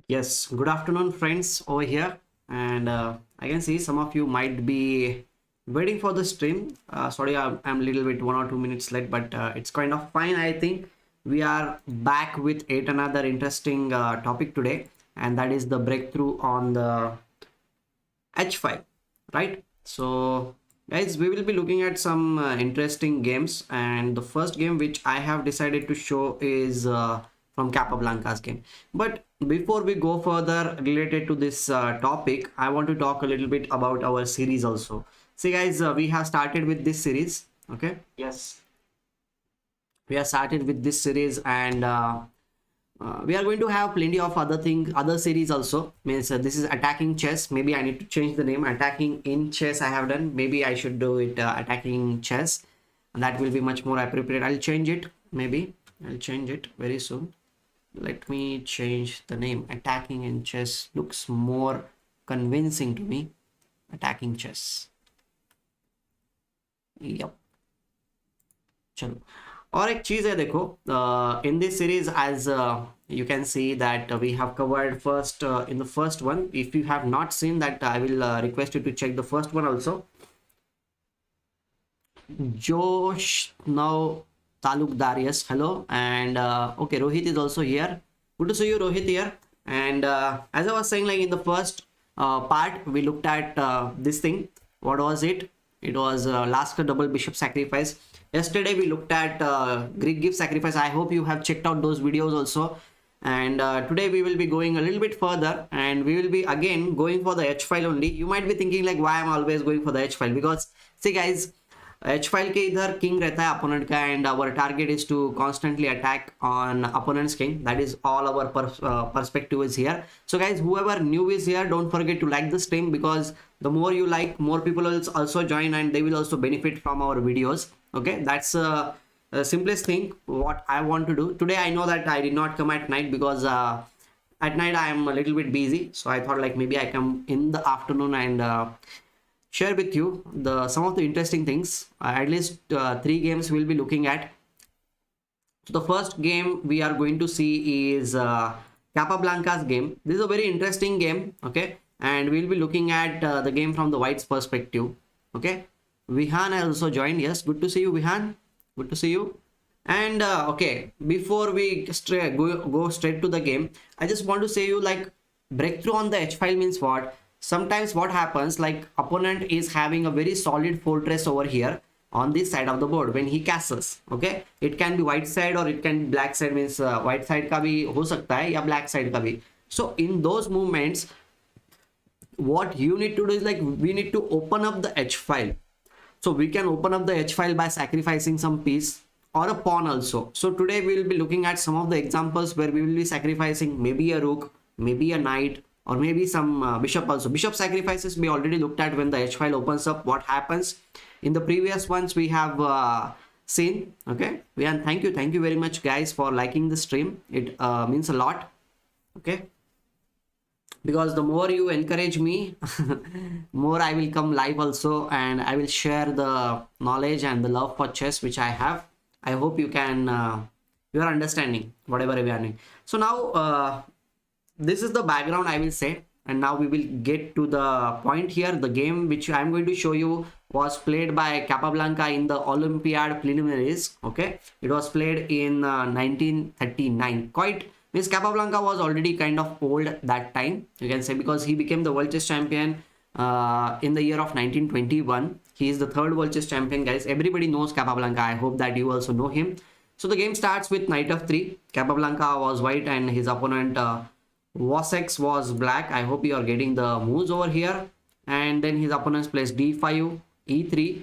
Yes, good afternoon, friends, over here. And I can see some of you might be waiting for the stream. Sorry, I'm a little bit 1 or 2 minutes late, but it's kind of fine. I think we are back with yet another interesting topic today, and that is the breakthrough on the H5, right? So, guys, we will be looking at some interesting games, and the first game which I have decided to show is from Capablanca's game. But before we go further related to this topic, I want to talk a little bit about our series also. See, guys, we have started with this series. Okay, yes, we have started with this series, and we are going to have plenty of other series also. Means this is attacking chess. Maybe I need to change the name. Attacking in chess I have done. Maybe I should do it attacking chess, and that will be much more appropriate. I'll change it. Maybe I'll change it very soon. Let me change the name. Attacking in chess looks more convincing to me. Attacking chess. Yep. चलो और एक चीज है देखो in this series as you can see that we have covered first in the first one. If you have not seen that, I will request you to check the first one also. Josh now Talukdar, yes, hello. And okay, Rohit is also here. Good to see you, Rohit, here. And as I was saying, like in the first part we looked at this thing. What was it? It was last double bishop sacrifice. Yesterday we looked at Greek gift sacrifice. I hope you have checked out those videos also. And today we will be going a little bit further, and we will be again going for the H file only. You might be thinking like, why I'm always going for the H file? Because see, guys, H file के इधर king रहता है opponent का, and our target is to constantly attack on opponent's king. That is all our perspective is here. So guys, whoever new is here, don't forget to like the stream, because the more you like, more people will also join, and they will also benefit from our videos. Okay, that's the simplest thing what I want to do today. I know that I did not come at night because at night I am a little bit busy, so I thought like maybe I come in the afternoon and share with you some of the interesting things. At least 3 games we'll be looking at. So the first game we are going to see is Capablanca's game. This is a very interesting game. Okay, and we'll be looking at the game from the white's perspective. Okay, Vihan has also joined. Yes, good to see you, Vihan. Good to see you. And okay, before we go straight to the game, I just want to say you like breakthrough on the H file means what? Sometimes what happens, like opponent is having a very solid fortress over here on this side of the board when he castles. Okay, it can be white side or it can be black side. Means white side का भी हो सकता है या black side का भी. So in those movements, what you need to do is like we need to open up the H file. So we can open up the H file by sacrificing some piece or a pawn also. So today we will be looking at some of the examples where we will be sacrificing maybe a rook, maybe a knight, or maybe some bishop also. Bishop sacrifices we already looked at when the H file opens up, what happens. In the previous ones we have seen. Okay, and thank you very much guys for liking the stream. It means a lot. Okay, because the more you encourage me, more I will come live also, and I will share the knowledge and the love for chess which I have. I hope you can you are understanding whatever we are doing. So now this is the background, I will say, and now we will get to the point here. The game which I'm going to show you was played by Capablanca in the Olympiad preliminaries. Okay, it was played in 1939. Quite means Capablanca was already kind of old that time, you can say, because he became the world chess champion in the year of 1921. He is the third world chess champion, guys. Everybody knows Capablanca. I hope that you also know him. So the game starts with knight f3. Capablanca was white and his opponent Wassex was black. I hope you are getting the moves over here. And then his opponents plays d5, e3,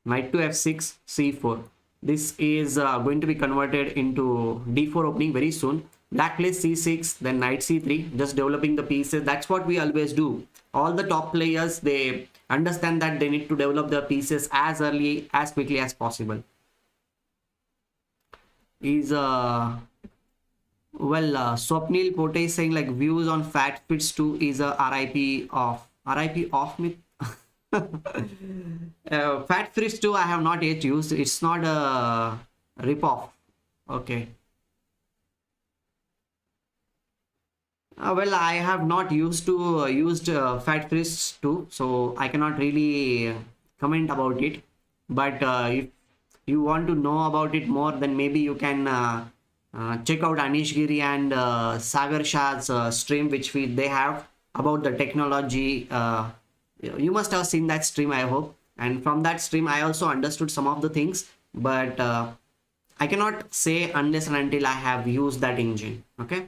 knight to f6, c4. This is going to be converted into d4 opening very soon. Black plays c6, then knight c3, just developing the pieces. That's what we always do. All the top players, they understand that they need to develop their pieces as early, as quickly as possible. Is Swapnil Pote is saying like views on Fat Fits 2 is a RIP off me. Fat Fits 2 I have not yet used. It's not a rip off. Okay. Well, I have not used fat fish too, so I cannot really comment about it. But if you want to know about it more, then maybe you can check out Anish Giri and Sagar Shah's stream, which they have about the technology. You must have seen that stream, I hope. And from that stream, I also understood some of the things, but I cannot say unless and until I have used that engine. Okay.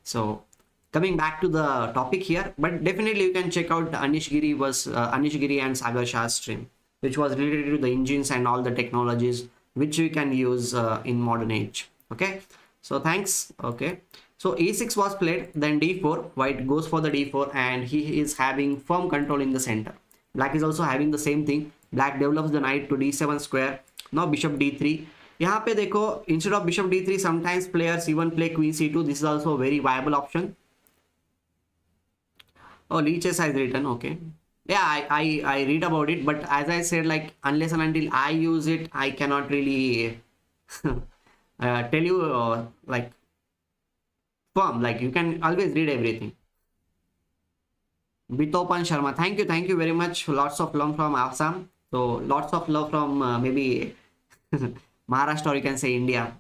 So coming back to the topic here, but definitely you can check out Anish Giri and Sagar Shah's stream, which was related to the engines and all the technologies which we can use in modern age. Okay, so thanks. Okay, so e6 was played, then d4. White goes for the d4, and he is having firm control in the center. Black is also having the same thing. Black develops the knight to d7 square. Now bishop d3. यहाँ पे देखो, instead of bishop d3, sometimes players even play queen c2. This is also a very viable option. Oh, Leeches has written. Okay, yeah, I read about it, but as I said, like, unless and until I use it, I cannot really tell you like firm. Like, you can always read everything. Bitopan Sharma, thank you very much. Lots of love from Assam. So lots of love from maybe Maharashtra, or you can say India.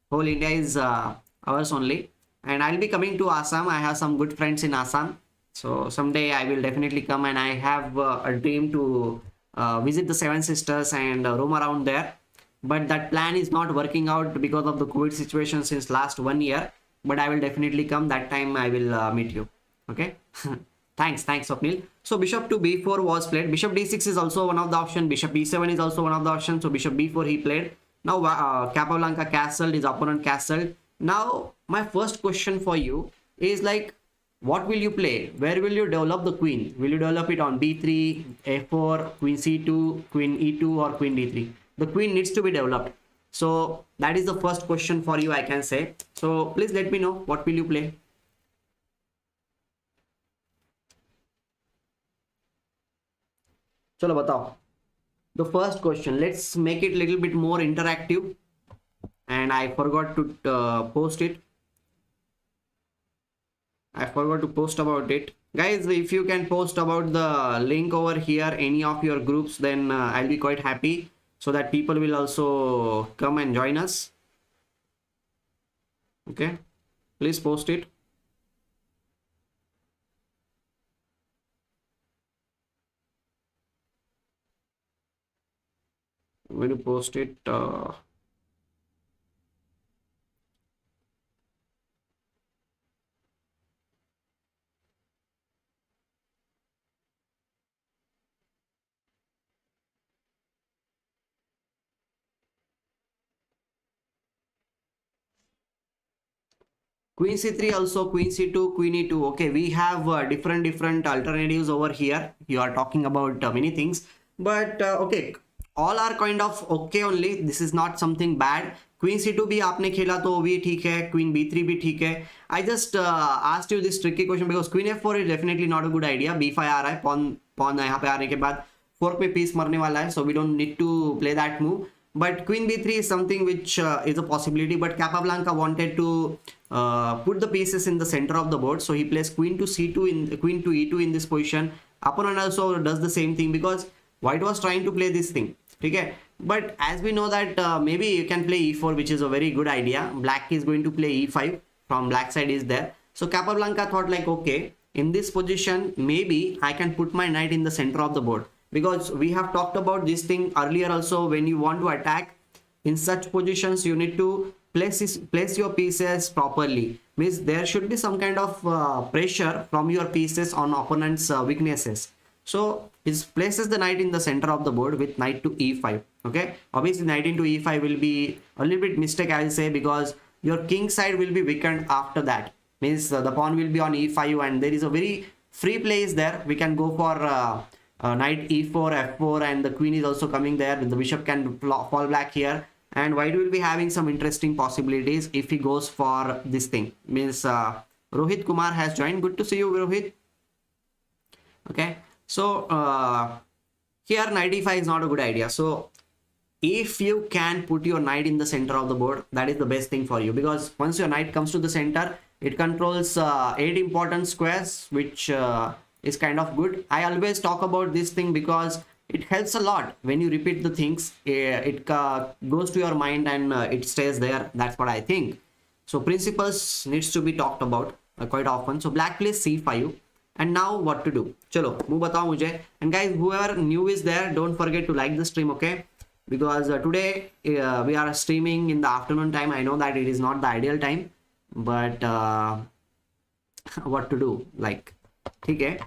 Whole India is ours only. And I'll be coming to Assam. I have some good friends in Assam. So someday I will definitely come, and I have a dream to visit the Seven Sisters and roam around there. But that plan is not working out because of the COVID situation since last 1 year. But I will definitely come. That time I will meet you. Okay. Thanks, Swapnil. So bishop to b4 was played. Bishop d6 is also one of the options. Bishop b7 is also one of the options. So bishop b4 he played. Now Capablanca castled, his opponent castled. Now my first question for you is like, what will you play? Where will you develop the queen? Will you develop it on b3, a4, queen c2, queen e2, or queen d3? The queen needs to be developed. So that is the first question for you, I can say. So please let me know, what will you play? Chalo batao. The first question, let's make it a little bit more interactive. And I forgot to post it. I forgot to post about it. Guys, if you can post about the link over here, any of your groups, then I'll be quite happy, so that people will also come and join us. Okay, please post it. I'm going to post it. Queen c3 also, queen c2, queen e2. Okay, we have different alternatives over here. You are talking about many things, but okay, all are kind of okay only. This is not something bad. Queen c2 भी आपने खेला तो भी ठीक है. Queen b3 भी ठीक है. I just asked you this tricky question because queen f4 is definitely not a good idea. b5 आ रहा है, pawn यहाँ पे आने के बाद fork पे piece मरने वाला है, so we don't need to play that move. But queen b3 is something which is a possibility, but Capablanca wanted to put the pieces in the center of the board, so he plays queen to c2 in queen to e2 in this position. Opponent also does the same thing because white was trying to play this thing. Okay, but as we know that maybe you can play e4, which is a very good idea. Black is going to play e5 from black side is there. So Capablanca thought like, okay, in this position maybe I can put my knight in the center of the board, because we have talked about this thing earlier also. When you want to attack in such positions, you need to place your pieces properly. Means there should be some kind of pressure from your pieces on opponent's weaknesses. So he places the knight in the center of the board with knight to e5. Okay, obviously knight into e5 will be a little bit mistake, I will say, because your king side will be weakened after that. Means the pawn will be on e5, and there is a very free play is there. We can go for knight e4, f4, and the queen is also coming there. The bishop can fall back here, and white will be having some interesting possibilities if he goes for this thing. Means Rohit Kumar has joined. Good to see you, Rohit. Okay, so here knight e5 is not a good idea. So if you can put your knight in the center of the board, that is the best thing for you, because once your knight comes to the center, it controls 8 important squares, which is kind of good. I always talk about this thing because it helps a lot when you repeat the things. It goes to your mind and it stays there. That's what I think. So principles needs to be talked about quite often. So black plays c5, and now what to do? Chalo, move batao mujhe. And guys, whoever new is there, don't forget to like the stream, okay? Because today we are streaming in the afternoon time. I know that it is not the ideal time, but what to do? Like, okay,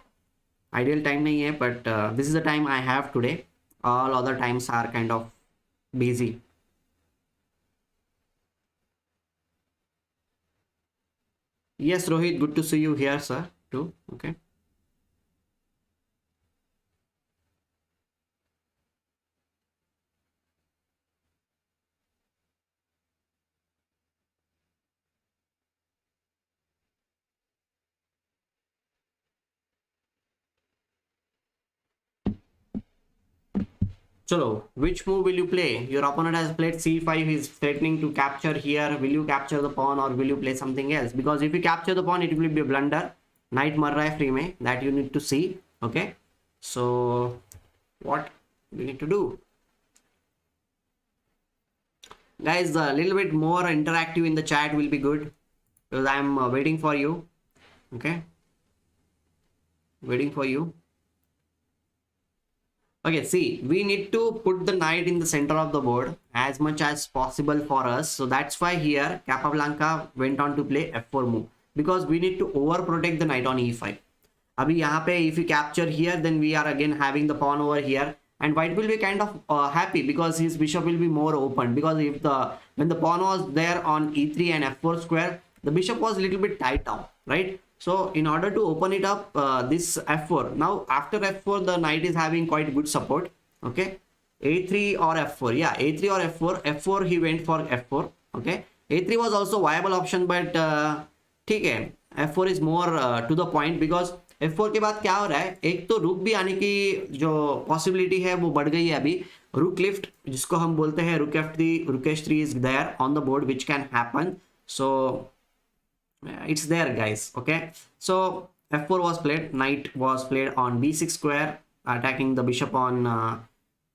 ideal time nahi hai, but this is the time I have today. All other times are kind of busy. Yes, Rohit, good to see you here, sir, too. Okay. Chalo, which move will you play? Your opponent has played c5. He's threatening to capture here. Will you capture the pawn or will you play something else? Because if you capture the pawn, it will be a blunder. Knight mar raha hai free mein, that you need to see. Okay. So what we need to do? Guys, a little bit more interactive in the chat will be good, because I'm waiting for you. Okay. Waiting for you. Okay, see, we need to put the knight in the center of the board as much as possible for us. So that's why here Capablanca went on to play f4 move, because we need to overprotect the knight on e5. Abhi yahan pe, if we capture here, then we are again having the pawn over here, and white will be kind of happy because his bishop will be more open. Because if when the pawn was there on e3 and f4 square, the bishop was a little bit tight down, right? So in order to open it up, this f4, now after f4 the knight is having quite good support. Okay, a3 or f4, yeah, a3 or f4 he went for f4. Okay, a3 was also viable option, but ठीक है, f4 is more to the point, because f4 के बाद क्या हो रहा है, एक तो रुक भी आने की जो पॉसिबिलिटी है वो बढ़ गई है अभी. रुक लिफ्ट जिसको हम बोलते हैं, रुक f3, रुक h3 is there on the board, which can happen. So it's there, guys. Okay, so f4 was played, knight was played on b6 square, attacking the bishop on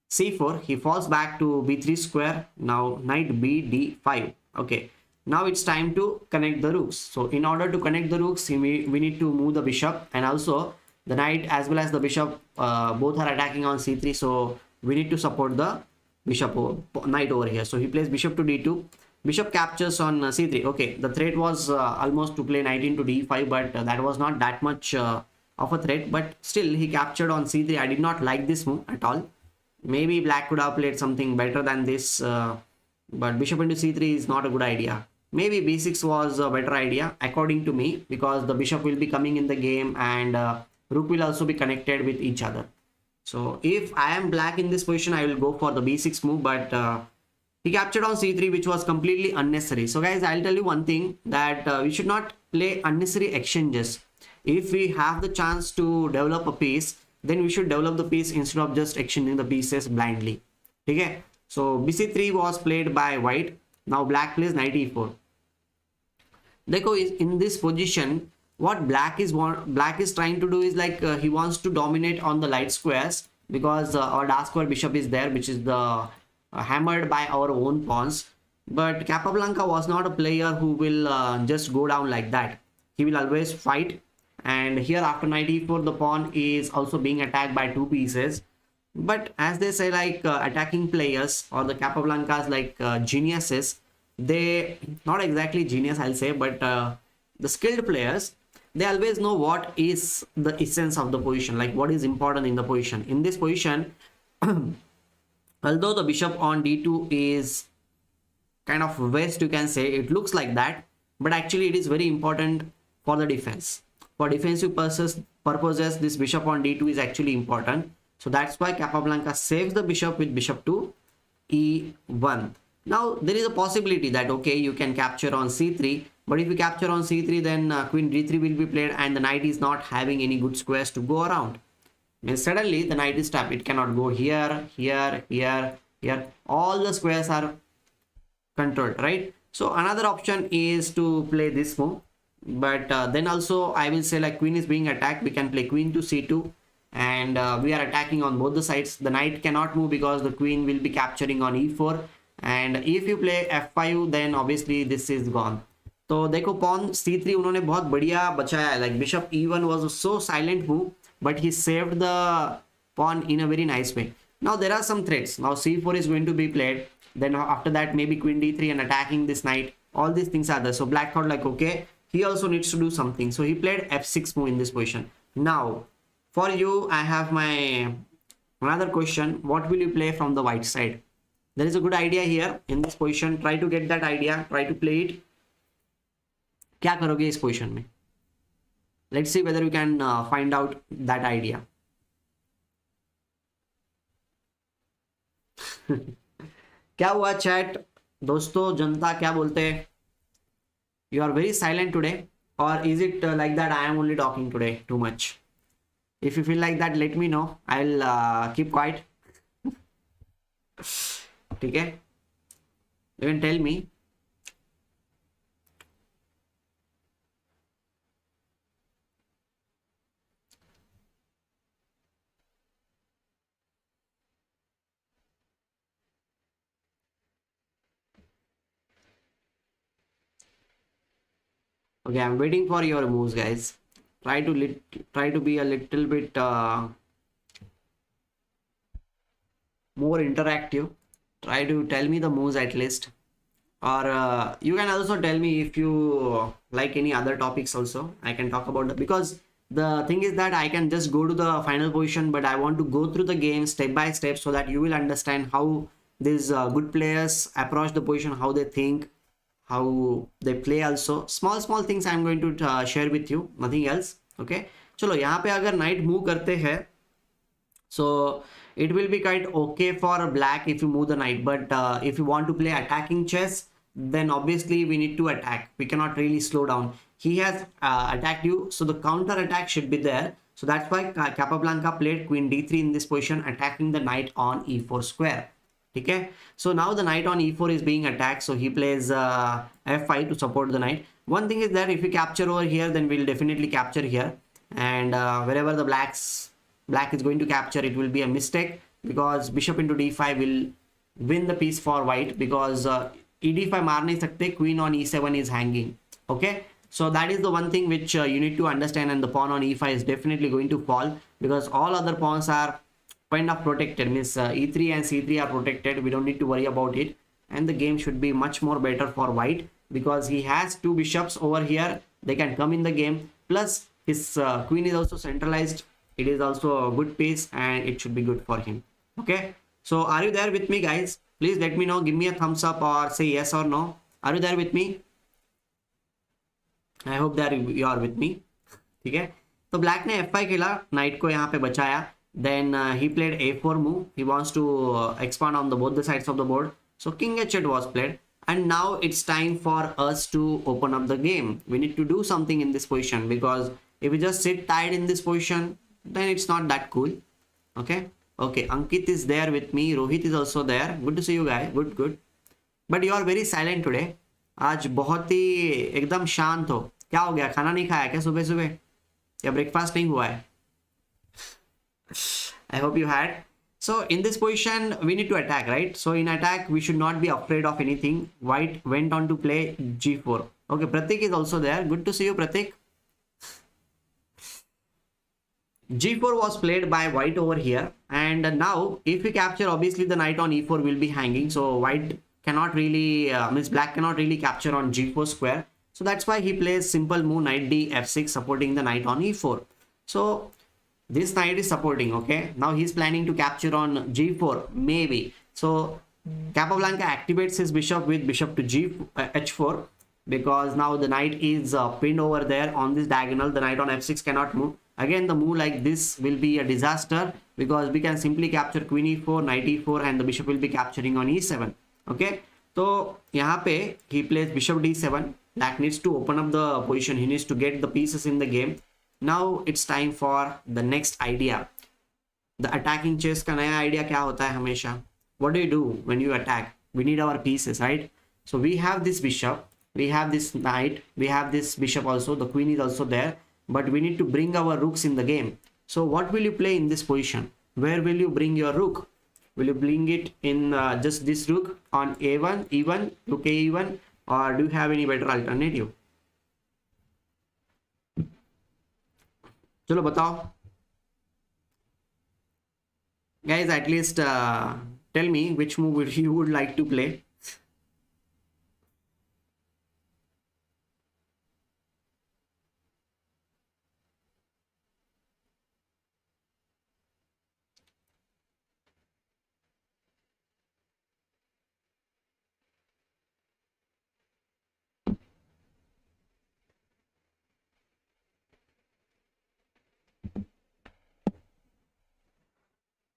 c4. He falls back to b3 square. Now knight b d5. Okay, now it's time to connect the rooks. So in order to connect the rooks, we need to move the bishop, and also the knight as well as the bishop both are attacking on c3. So we need to support the bishop knight over here. So he plays bishop to d2. Bishop captures on c3. Okay, the threat was almost to play knight into d5, but that was not that much of a threat. But still, he captured on c3. I did not like this move at all. Maybe black could have played something better than this, but bishop into c3 is not a good idea. Maybe b6 was a better idea according to me, because the bishop will be coming in the game, and rook will also be connected with each other. So if I am black in this position, I will go for the b6 move, but he captured on c3, which was completely unnecessary. So guys, I'll tell you one thing, that we should not play unnecessary exchanges. If we have the chance to develop a piece, then we should develop the piece instead of just exchanging the pieces blindly. Okay, so bc3 was played by white. Now black plays knight e4. Dekho, in this position, what black is trying to do is like he wants to dominate on the light squares, because our dark square bishop is there, which is the hammered by our own pawns. But Capablanca was not a player who will just go down like that. He will always fight. And here after knight e4, the pawn is also being attacked by two pieces. But as they say, like attacking players or the Capablancas, like geniuses, they, not exactly genius I'll say, but the skilled players, they always know what is the essence of the position, like what is important in the position. In this position, although the bishop on d2 is kind of waste, you can say, it looks like that, but actually it is very important for the defense. For defensive purposes, this bishop on d2 is actually important. So that's why Capablanca saves the bishop with bishop to e1. Now there is a possibility that, okay, you can capture on c3, but if you capture on c3, then queen d3 will be played, and the knight is not having any good squares to go around. And suddenly the knight is trapped. It cannot go here, here, here, here all the squares are controlled, right? So another option is to play this move, but then also I will say like queen is being attacked, we can play queen to c2, and we are attacking on both the sides. The knight cannot move because the queen will be capturing on e4, and if you play f5 then obviously this is gone. तो देखो pawn c3 उन्होंने बहुत बढ़िया बचाया है, like bishop e1 was a so silent move, but he saved the pawn in a very nice way. Now there are some threats. Now c4 is going to be played, then after that maybe queen d3 and attacking this knight. All these things are there. So black thought like, okay, he also needs to do something, so he played f6 move in this position. Now for you I have my another question, what will you play from the white side? There is a good idea here in this position, try to get that idea, try to play it. क्या करोगे इस position में? Let's see whether we can find out that idea. क्या हुआ chat दोस्तों, जनता क्या बोलते हैं? You are very silent today, or is it like that I am only talking today too much? If you feel like that, let me know. I'll keep quiet. ठीक है? You can tell me. Okay, I'm waiting for your moves, guys. Try to be a little bit more interactive. Try to tell me the moves at least, or you can also tell me if you like any other topics also. I can talk about that, because the thing is that I can just go to the final position, but I want to go through the game step by step so that you will understand how these good players approach the position, how they think, how they play. Also small things I'm going to share with you, nothing else. Okay, चलो यहाँ पे अगर knight move करते हैं, so it will be quite okay for black if you move the knight, but if you want to play attacking chess, then obviously we need to attack. We cannot really slow down. He has attacked you, so the counter attack should be there. So that's why Capablanca played queen d3 in this position, attacking the knight on e4 square. Okay, so now the knight on e4 is being attacked, so he plays f5 to support the knight. One thing is that if we capture over here, then we'll definitely capture here, and wherever the black is going to capture, it will be a mistake, because bishop into d5 will win the piece for white, because ed5 maar nahi sakte, queen on e7 is hanging. Okay, so that is the one thing which you need to understand, and the pawn on e5 is definitely going to fall, because all other pawns are kind of protected, means e3 and c3 are protected. We don't need to worry about it, and the game should be much more better for white, because he has two bishops over here, they can come in the game, plus his queen is also centralized. It is also a good piece, and it should be good for him. Okay, so are you there with me, guys? Please let me know, give me a thumbs up or say yes or no. Are you there with me? I hope that you are with me. ठीक है, तो black ने f5 खेला, knight को यहाँ पे बचाया. Then he played a4 move. He wants to expand on both the sides of the board. So king h8 was played, and now it's time for us to open up the game. We need to do something in this position, because if we just sit tight in this position, then it's not that cool. Okay, Ankit is there with me, Rohit is also there. Good to see you guys. Good, but you are very silent today. आज बहुत ही एकदम शांत हो. क्या हो गया, खाना नहीं खाया क्या सुबह सुबह, या ब्रेकफास्ट नहीं हुआ है? I hope you had. So in this position we need to attack, right? So in attack we should not be afraid of anything. White went on to play g4. Okay, Pratik is also there. Good to see you, Pratik. g4 was played by white over here, and now if we capture, obviously the knight on e4 will be hanging, so white cannot really means black cannot really capture on g4 square. So that's why he plays simple move knight d f6, supporting the knight on e4. So this knight is supporting. Okay, now he's planning to capture on g4 maybe. So Capablanca activates his bishop with bishop to h4, because now the knight is pinned over there on this diagonal. The knight on f6 cannot move. Again, the move like this will be a disaster, because we can simply capture queen e4, knight e4, and the bishop will be capturing on e7. Okay, so यहाँ पे he plays bishop d7. Black needs to open up the position. He needs to get the pieces in the game. Now it's time for the next idea. The attacking chess का नया idea क्या होता है हमेशा? what do when you attack? We need our pieces, right? So we have this bishop, we have this knight, we have this bishop also, the queen is also there, but we need to bring our rooks in the game. So what will you play in this position? Where will you bring your rook? Will you bring it in just this rook on a1, e1, rook a1, or do you have any better alternative? चलो बताओ guys, at least tell me which move you would like to play.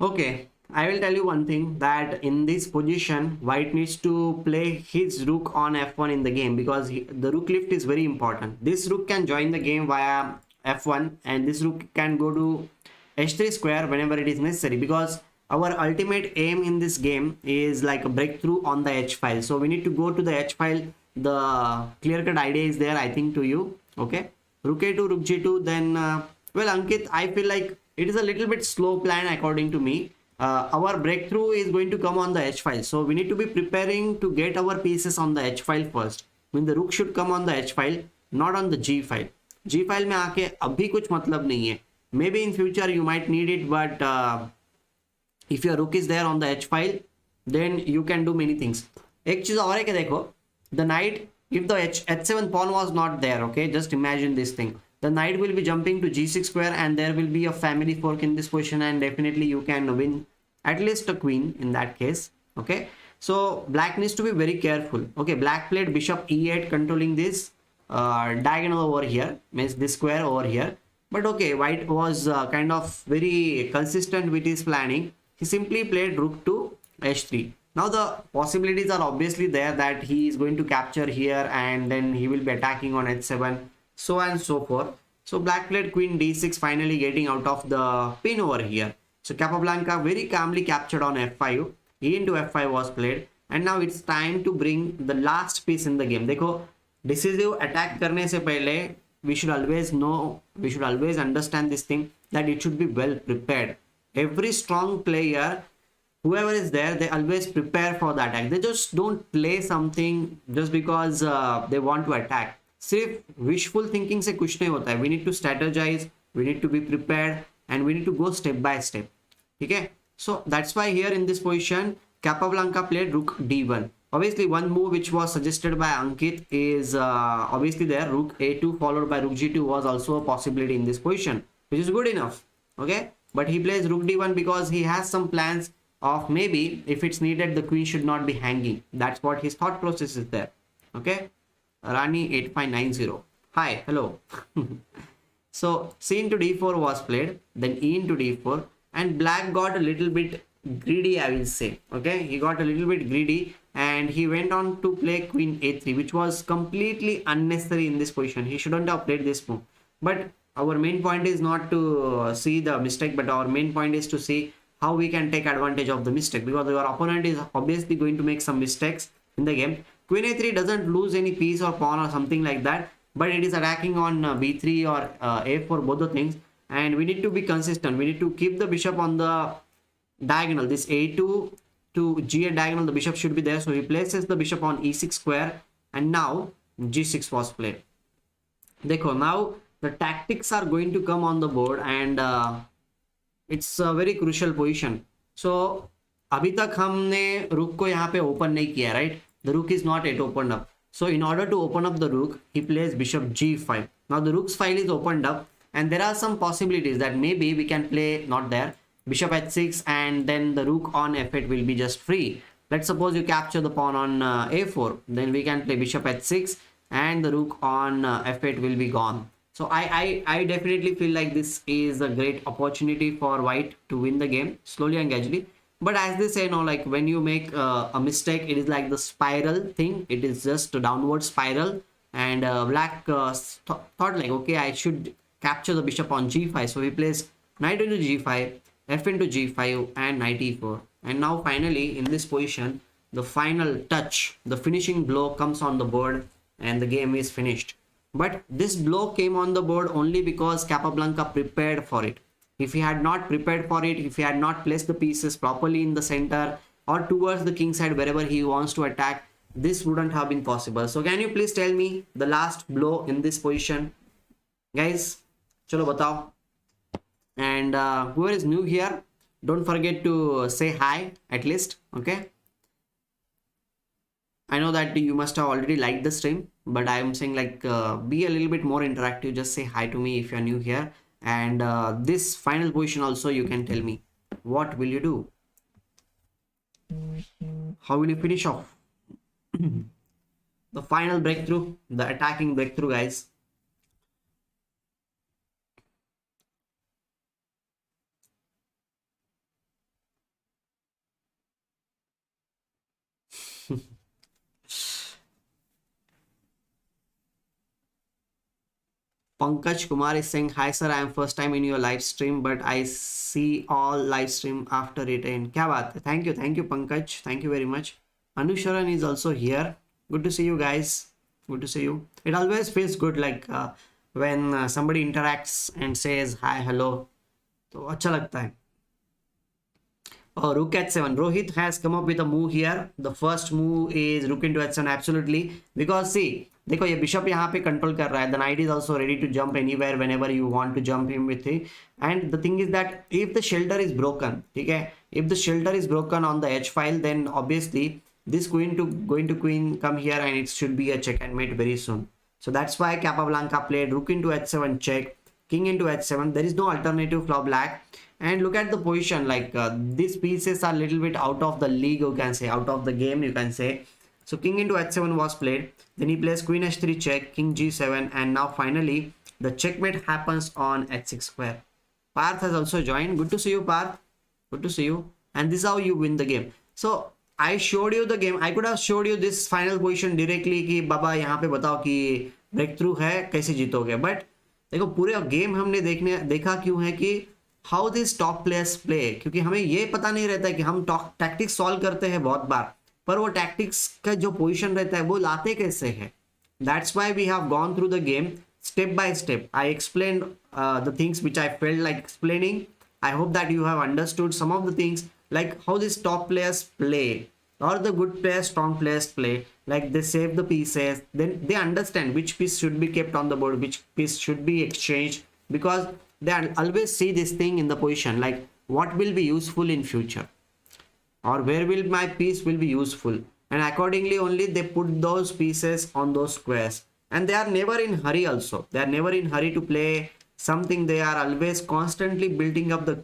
Okay, I will tell you one thing, that in this position, white needs to play his rook on f1 in the game, because the rook lift is very important. This rook can join the game via f1, and this rook can go to h3 square whenever it is necessary, because our ultimate aim in this game is like a breakthrough on the h file. So we need to go to the h file. The clear-cut idea is there, I think, to you. Okay, rook a2, rook g2, then well, Ankit, I feel like it is a little bit slow plan according to me. Our breakthrough is going to come on the h file, so we need to be preparing to get our pieces on the h file first. I mean, the rook should come on the h file, not on the g file. G file में आके अभी कुछ मतलब नहीं है. Maybe in future you might need it, but if your rook is there on the h file, then you can do many things. एक चीज और है कि देखो, the knight, if the h7 pawn was not there, okay, just imagine this thing. The knight will be jumping to g6 square, and there will be a family fork in this position, and definitely you can win at least a queen in that case. Okay, so black needs to be very careful. Okay, black played bishop e8 controlling this diagonal over here, means this square over here. But okay, white was kind of very consistent with his planning. He simply played rook to h3. Now the possibilities are obviously there that he is going to capture here, and then he will be attacking on h7, so on and so forth. So black played queen d6, finally getting out of the pin over here. So Capablanca very calmly captured on f5. E into f5 was played, and now it's time to bring the last piece in the game. देखो, decisive attack करने से पहले we should always know, we should always understand this thing, that it should be well prepared. Every strong player, whoever is there, they always prepare for the attack. They just don't play something just because they want to attack. सिर्फ wishful thinking से कुछ नहीं होता है. We need to strategise, we need to be prepared, and we need to go step by step. ठीक है, so that's why here in this position Capablanca played rook d1. Obviously one move which was suggested by Ankit is obviously there, rook a2 followed by rook g2 was also a possibility in this position, which is good enough. Okay, but he plays rook d1 because he has some plans of maybe if it's needed the queen should not be hanging. That's what his thought process is there. Okay, Rani 8590. Hi, hello. So c into d4 was played, then e into d4, and black got a little bit greedy, I will say. Okay, he got a little bit greedy, and he went on to play queen a3, which was completely unnecessary in this position. He shouldn't have played this move. But our main point is not to see the mistake, but our main point is to see how we can take advantage of the mistake, because your opponent is obviously going to make some mistakes in the game. Queen a3 doesn't lose any piece or pawn or something like that, but it is attacking on b3 or a4, both the things, and we need to be consistent. We need to keep the bishop on the diagonal, this a2 to g8 diagonal. The bishop should be there, so he places the bishop on e6 square, and now g6 was played. Dekho, now the tactics are going to come on the board, and it's a very crucial position. So अभी तक हमने rook को यहाँ पे open नहीं किया, right? The rook is not yet opened up. So in order to open up the rook, he plays bishop g5. Now the rook's file is opened up, and there are some possibilities that maybe we can play not there, bishop h6, and then the rook on f8 will be just free. Let's suppose you capture the pawn on a4, then we can play bishop h6, and the rook on f8 will be gone. So I definitely feel like this is a great opportunity for white to win the game slowly and gradually. But as they say, like when you make a mistake, it is like the spiral thing. It is just a downward spiral, and black thought like, okay, I should capture the bishop on g5. So he plays knight into g5, f into g5 and knight e4. And now finally in this position, the final touch, the finishing blow comes on the board and the game is finished. But this blow came on the board only because Capablanca prepared for it. If he had not prepared for it, if he had not placed the pieces properly in the center or towards the king side wherever he wants to attack, this wouldn't have been possible. So can you please tell me the last blow in this position? Guys, chalo batao. And whoever is new here, don't forget to say hi at least, okay? I know that you must have already liked the stream, but I am saying like be a little bit more interactive. Just say hi to me if you're new here. And this final position also you can tell me. What will you do? How will you finish off? The final breakthrough, the attacking breakthrough, guys. Pankaj Kumar is saying, hi sir, I am first time in your live stream, but I see all live stream after it. And kya baat hai? Thank you Pankaj, thank you very much. Anusharan is also here. Good to see you guys. Good to see you. It always feels good like when somebody interacts and says hi, hello. तो अच्छा लगता है. Oh, Rook h7. Rohit has come up with a move here. The first move is Rook into h7, absolutely. Because see, देखो ये bishop यहाँ पे control कर रहा है. The knight is also ready to jump anywhere whenever you want to jump him with it. And the thing is that if the shelter is broken, ठीक है? If the shelter is broken on the h file, then obviously this going to queen come here and it should be a check and mate very soon. So that's why Capablanca played Rook into h7 check, King into h7. There is no alternative for black. And look at the position, like these pieces are a little bit out of the league, you can say, out of the game, you can say. So king into h7 was played. Then he plays queen h3 check, king g7, and now finally the checkmate happens on h6 square. Parth has also joined. Good to see you, Parth. Good to see you. And this is how you win the game. So I showed you the game. I could have showed you this final position directly कि बाबा यहाँ पे बताओ कि break through है कैसे जीतोगे. But देखो पूरे game हमने देखा क्यों है कि how this top players play, क्योंकि हमें ये पता नहीं रहता है कि हम टैक्टिक्स सॉल्व करते हैं बहुत बार, पर वो टैक्टिक्स का जो पोजीशन रहता है वो लाते कैसे है. That's why we have gone through the game step by step. I explained the things which I felt like explaining. I hope that you have understood some of the things, like how these top players play or the good players, strong players play. Like they save the pieces, then they understand which piece should be kept on the board, which piece should be exchanged, because they always see this thing in the position, like what will be useful in future or where will my piece will be useful, and accordingly only they put those pieces on those squares. And they are never in hurry also. They are never in hurry to play something. They are always constantly building up the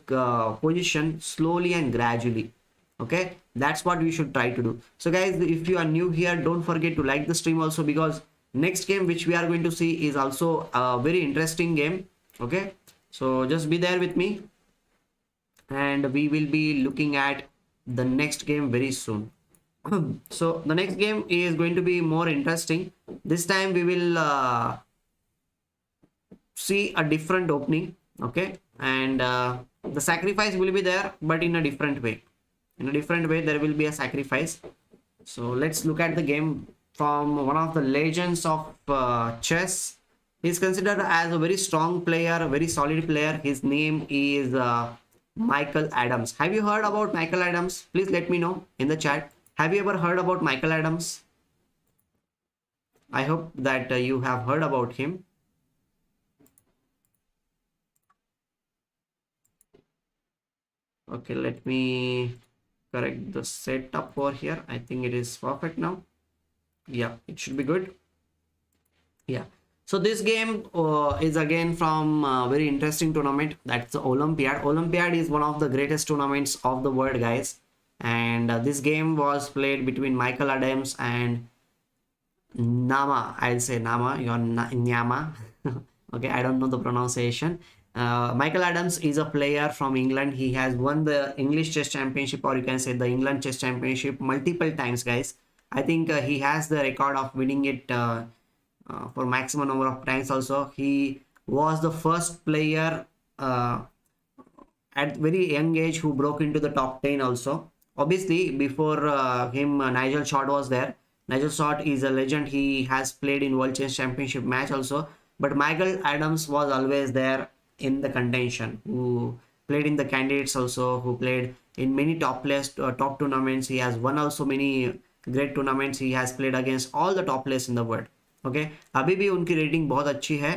position slowly and gradually. Okay, that's what we should try to do. So guys, if you are new here, don't forget to like the stream also, because next game which we are going to see is also a very interesting game. Okay, so just be there with me and we will be looking at the next game very soon. So the next game is going to be more interesting. This time we will see a different opening. Okay, and the sacrifice will be there, but in a different way. In a different way there will be a sacrifice. So let's look at the game from one of the legends of chess. He is considered as a very strong player, a very solid player. His name is Michael Adams. Have you heard about Michael Adams? Please let me know in the chat. Have you ever heard about Michael Adams? I hope that you have heard about him. Okay, let me correct the setup over here. I think it is perfect now. Yeah, it should be good. Yeah. So this game is again from a very interesting tournament. That's the Olympiad. Olympiad is one of the greatest tournaments of the world, guys. And this game was played between Michael Adams and Nyamaa. I'll say Nyamaa. You're Nyamaa. Okay, I don't know the pronunciation. Michael Adams is a player from England. He has won the English Chess Championship, or you can say the England Chess Championship, multiple times, guys. I think he has the record of winning it for maximum number of times also. He was the first player at very young age who broke into the top 10 also. Obviously, before him, Nigel Short was there. Nigel Short is a legend. He has played in World Chess Championship match also. But Michael Adams was always there in the contention, who played in the candidates also, who played in many top tournaments. He has won also many great tournaments. He has played against all the top players in the world. Okay, अभी भी उनकी rating बहुत अच्छी है.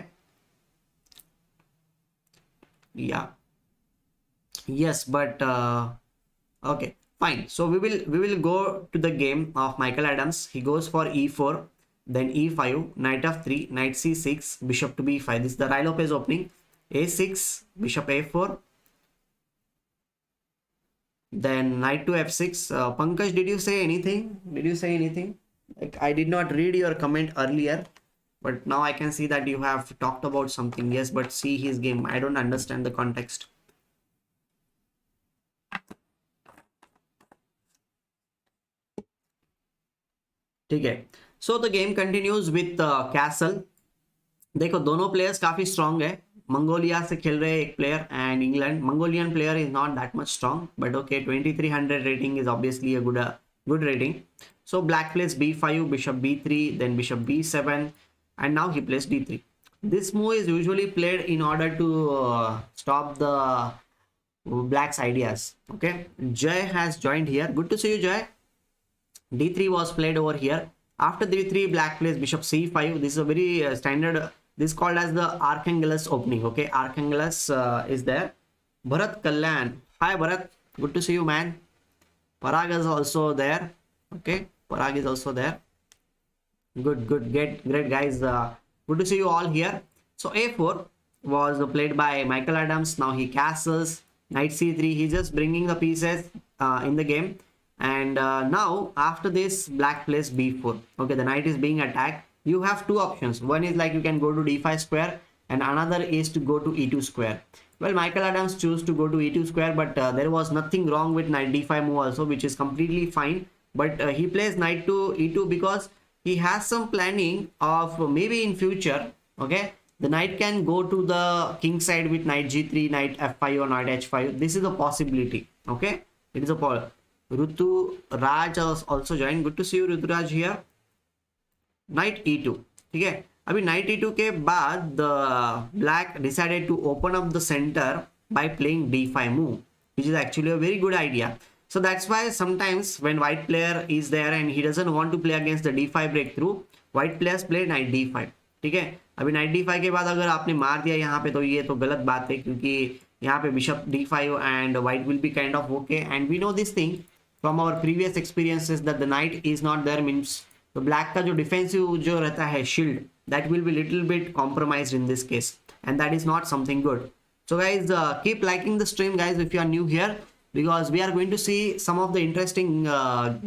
Yeah, yes, but okay, fine. So we will go to the game of Michael Adams. He goes for e4, then e5, knight f3, knight c6, bishop to b5. This is the Rai Lopez opening. a6, bishop a4, then knight to f6. Pankaj, did you say anything? Did you say anything? Like, I did not read your comment earlier, but now I can see that you have talked about something. Yes, but see his game. I don't understand the context. Okay, so the game continues with castle. देखो दोनों players काफी strong है. Mongolia से खेल रहे एक player and England. Mongolian player is not that much strong, but okay, 2300 rating is obviously a good rating. So black plays b5, bishop b3, then bishop b7, and now he plays d3. This move is usually played in order to stop the black's ideas. Okay, Jay has joined here. Good to see you, Jay. d3 was played over here. After d3, black plays bishop c5. This is a very standard. This is called as the Archangelus opening. Okay, Archangelus is there. Bharat Kalyan. Hi Bharat, good to see you, man. Parag is also there. Okay, Parag is also there. Good, great guys. Good to see you all here. So a4 was played by Michael Adams. Now he castles. Knight c3. He's just bringing the pieces in the game. And now after this, black plays b4. Okay, the knight is being attacked. You have two options. One is like you can go to d5 square, and another is to go to e2 square. Well, Michael Adams chose to go to e2 square, but there was nothing wrong with knight d5 move also, which is completely fine. But he plays knight to e2 because he has some planning of maybe in future. Okay, the knight can go to the king side with knight g3, knight f5 or knight h5. This is a possibility. Okay, it is a possibility. Rutu Raj also joined. Good to see you, Rutu Raj here. Knight e2. ठीक है, अभी knight e2 के बाद the black decided to open up the center by playing d5 move, which is actually a very good idea. So that's why sometimes when white player is there and he doesn't want to play against the d5 breakthrough, white players play knight d5. ठीक है, अभी knight d5 के बाद अगर आपने मार दिया यहाँ पे तो ये तो गलत बात है, क्योंकि यहाँ पे bishop d5 and white will be kind of okay. And we know this thing from our previous experiences that the knight is not there means तो ब्लैक का जो डिफेंसिव जो रहता है shield, that will be little bit compromised in this case, and that is not something good. So guys, keep liking the stream guys if you are new here, because we are going to see some of the interesting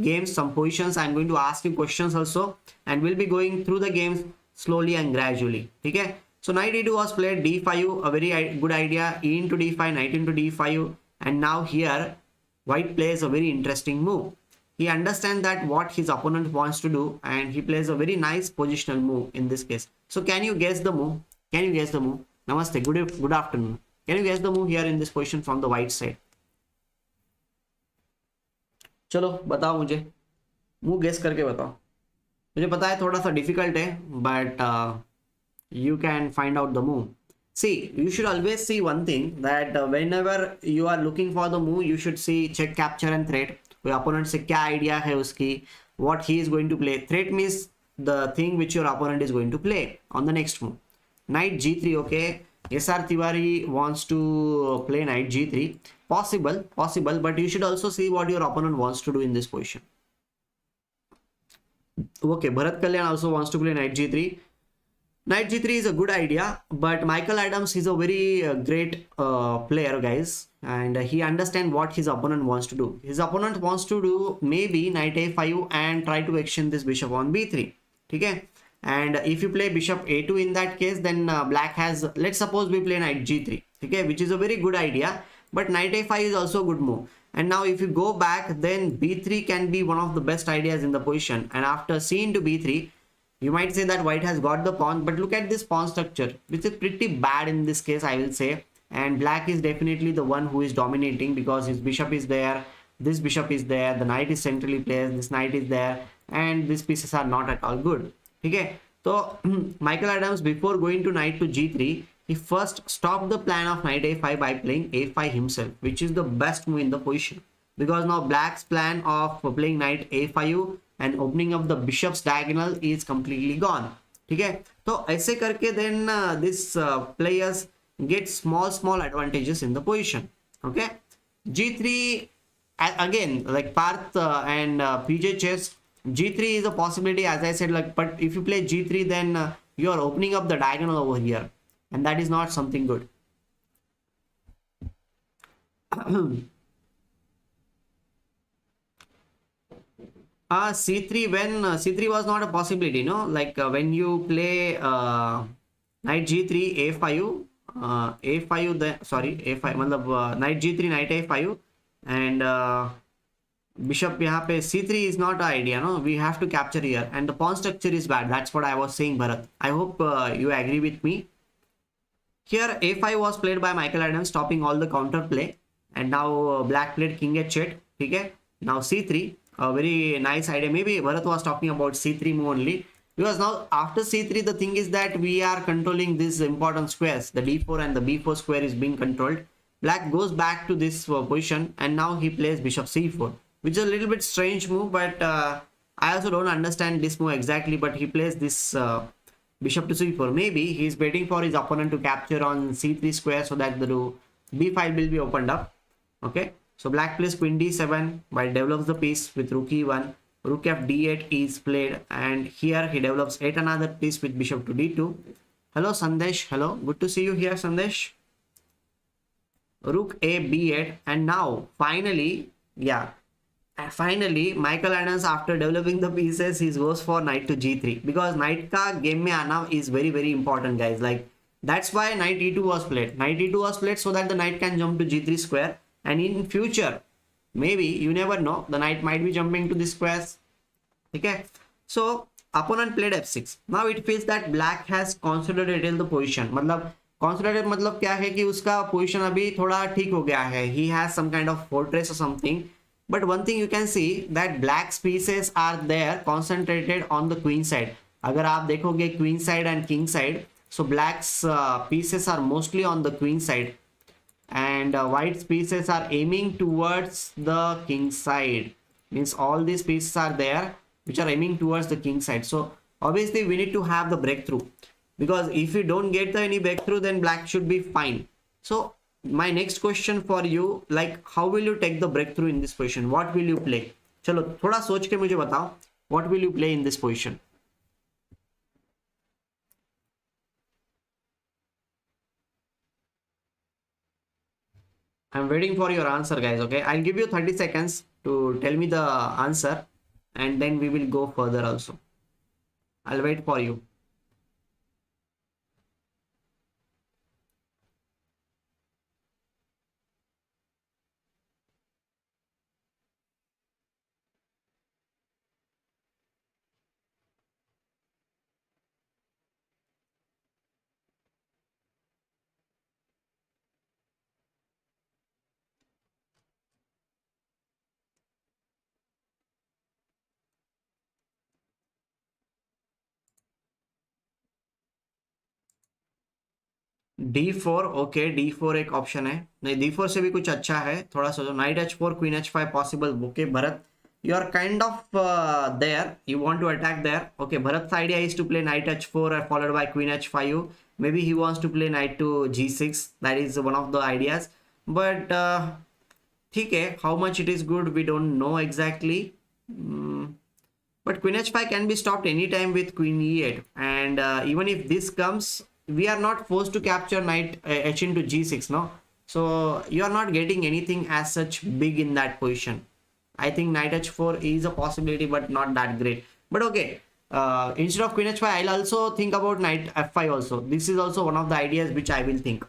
games, some positions. I'm going to ask you questions also, and we'll be going through the games slowly and gradually. Okay, so knight e2 was played, d5, a very good idea, e into d5, knight into d5, and now here white plays a very interesting move. He understands that what his opponent wants to do, and he plays a very nice positional move in this case. So can you guess the move? Can you guess the move? Namaste, good afternoon. Can you guess the move here in this position from the white side? चलो बताओ मुझे, move guess करके बताओ. मुझे पता है थोड़ा सा डिफिकल्ट है, but you can find out the move. See, you should always see one thing, that whenever you are looking for the move, you should see check, capture and threat. कोई opponent से क्या idea है उसकी, what he is going to play. Threat means the thing which your opponent is going to play on the next move. Knight g3. Okay, SR Tiwari wants to play knight g3. Possible, but you should also see what your opponent wants to do in this position. Okay, Bharat Kalyan also wants to play knight g3. Knight g3 is a good idea, but Michael Adams is a very great player guys, and he understands what his opponent wants to do. His opponent wants to do maybe knight a5 and try to exchange this bishop on b3. Okay, and if you play bishop a2 in that case, then black has, let's suppose we play knight g3. Okay, which is a very good idea, but knight a5 is also a good move. And now if you go back, then b3 can be one of the best ideas in the position, and after c into b3, you might say that white has got the pawn, but look at this pawn structure, which is pretty bad in this case, I will say. and black is definitely the one who is dominating because his bishop is there, this bishop is there, the knight is centrally placed, this knight is there, and these pieces are not at all good. Okay, so Michael Adams, before going to knight to g3, he first stopped the plan of knight a5 by playing a5 himself, which is the best move in the position, because now black's plan of playing knight a5 and opening up the bishop's diagonal is completely gone. Okay, so ऐसे करके then this players get small advantages in the position. Okay, g3 again, like Parth and PJ chess, g3 is a possibility, as I said, like, but if you play g3, then you are opening up the diagonal over here, and that is not something good. C3, when C3 was not a possibility, no, like when you play knight g3 a5, a5 then, sorry, a5 मतलब knight g3 knight a5 and bishop यहाँ पे c3 is not an idea, no, we have to capture here, and the pawn structure is bad. That's what I was saying, Bharat. I hope you agree with me. Here a5 was played by Michael Adams, stopping all the counter play, and now black played king h8. Okay, now c3, a very nice idea. Maybe Bharat was talking about c3 move only, because now after c3 the thing is that we are controlling these important squares. The d4 and the b4 square is being controlled. Black goes back to this position, and now he plays bishop c4, which is a little bit strange move, but I also don't understand this move exactly. But he plays this bishop to c4. Maybe he is waiting for his opponent to capture on c3 square so that the b file will be opened up. Okay, so black plays queen d7 while develops the piece with rook e1. Rook f d8 is played, and here he develops yet another piece with bishop to d2. Hello Sandesh, hello, good to see you here, Sandesh. Rook a b8, and now finally, yeah, finally Michael Adams, after developing the pieces, he goes for knight to g3, because knight ka game mein aana is very important, guys. Like, that's why knight e2 was played. Knight e2 was played so that the knight can jump to g3 square, and in future, maybe, you never know, the knight might be jumping to the squares. Okay, so opponent played f6. Now it feels that black has consolidated the position. मतलब consolidated मतलब क्या है कि उसका position अभी थोड़ा ठीक हो गया है. He has some kind of fortress or something. But one thing you can see that black's pieces are there concentrated on the queen side. अगर आप देखोगे queen side and king side, so black's pieces are mostly on the queen side, and white's pieces are aiming towards the king side. Means all these pieces are there which are aiming towards the king side. So obviously we need to have the breakthrough, because if you don't get any breakthrough, then black should be fine. So my next question for you, like, how will you take the breakthrough in this position? What will you play? चलो थोड़ा सोच के मुझे बताओ, what will you play in this position? I'm waiting for your answer, guys. Okay, I'll give you 30 seconds to tell me the answer, and then we will go further also. I'll wait for you. d4, okay, d4 एक option है. नहीं, d4 से भी कुछ अच्छा है, थोड़ा सोचो. Night h4 queen h5 possible. Okay Bharat, you are kind of there, you want to attack there. Okay, Bharat's idea is to play knight h4 followed by queen h5. Maybe he wants to play knight to g6. That is one of the ideas, but ठीक है, how much it is good we don't know exactly. But queen h5 can be stopped anytime with queen e8, and even if this comes, we are not forced to capture knight h into g6, no. So you are not getting anything as such big in that position. I think knight h4 is a possibility, but not that great. But okay, instead of queen h5, I'll also think about knight f5 also. This is also one of the ideas which I will think.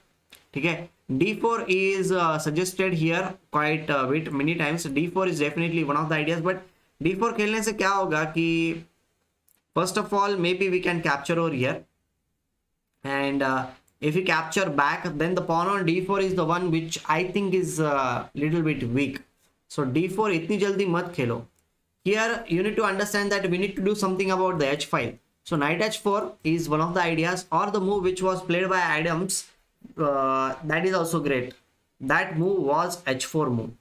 Okay, d4 is suggested here quite a bit many times. d4 is definitely one of the ideas, but d4 खेलने से क्या होगा कि first of all maybe we can capture over here, and If you capture back, then the pawn on d4 is the one which I think is a little bit weak. So d4 itni jaldi mat khelo. Here you need to understand that we need to do something about the h file. So knight h4 is one of the ideas, or the move which was played by Adams. That is also great. That move was h4 move.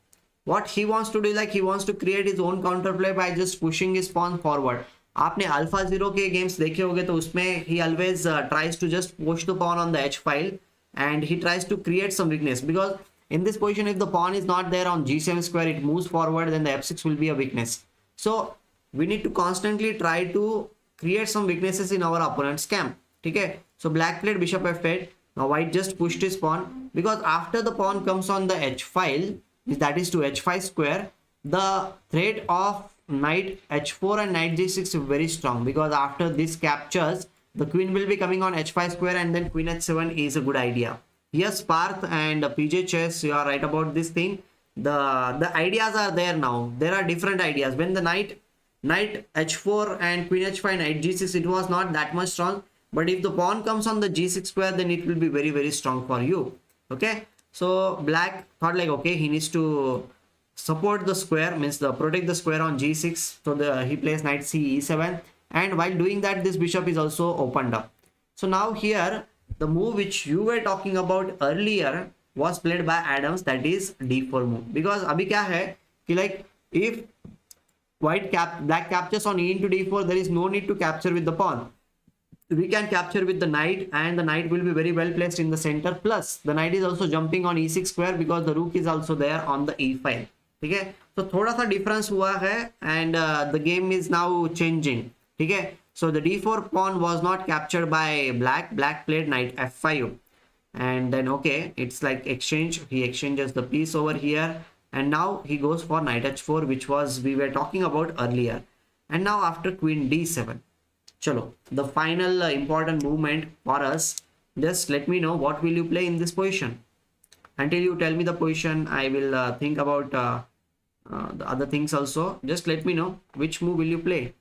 What he wants to do, like he wants to create his own counterplay by just pushing his pawn forward. आपने alpha zero के games देखे होंगे तो उसमें he always tries to just push the pawn on the h file and he tries to create some weakness, because in this position if the pawn is not there on g7 square, it moves forward, then the f6 will be a weakness. So we need to constantly try to create some weaknesses in our opponent's camp. Okay, so black played bishop f8. Now white just pushed his pawn, because after the pawn comes on the h file, that is to h5 square, the threat of knight h4 and knight g6 is very strong, because after this captures, the queen will be coming on h5 square and then queen h7 is a good idea. Yes, Parth and PJ Chess, you are right about this thing. The ideas are there now. There are different ideas. When the knight h4 and queen h5, knight g6, it was not that much strong. But if the pawn comes on the g6 square, then it will be very, very strong for you. Okay. So black thought like, okay, he needs to support the square, means the protect the square on g6. So he plays knight c e7. And while doing that, this bishop is also opened up. So now here, the move which you were talking about earlier was played by Adams, that is d4 move. Because abhi kya hai ki, like if black captures on e into d4, there is no need to capture with the pawn. We can capture with the knight, and the knight will be very well placed in the center. Plus the knight is also jumping on e6 square, because the rook is also there on the e file. Okay, so thoda sa difference hua hai, and the game is now changing. Okay, so the d4 pawn was not captured by black played knight f5, and then okay, it's like exchange. He exchanges the piece over here, and now he goes for knight h4, which was we were talking about earlier. And now after queen d7, chalo, the final important movement for us. Just let me know what will you play in this position. Until you tell me the position, I will think about the other things also. Just let me know which move will you play.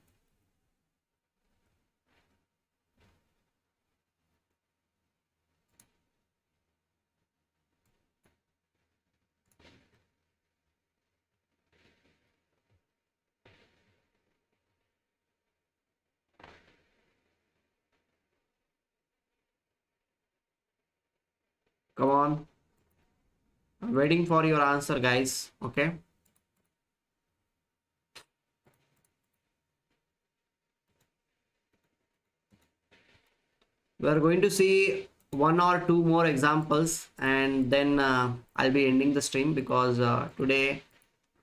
Come on. I'm waiting for your answer, guys. Okay. We are going to see one or two more examples, and then I'll be ending the stream, because today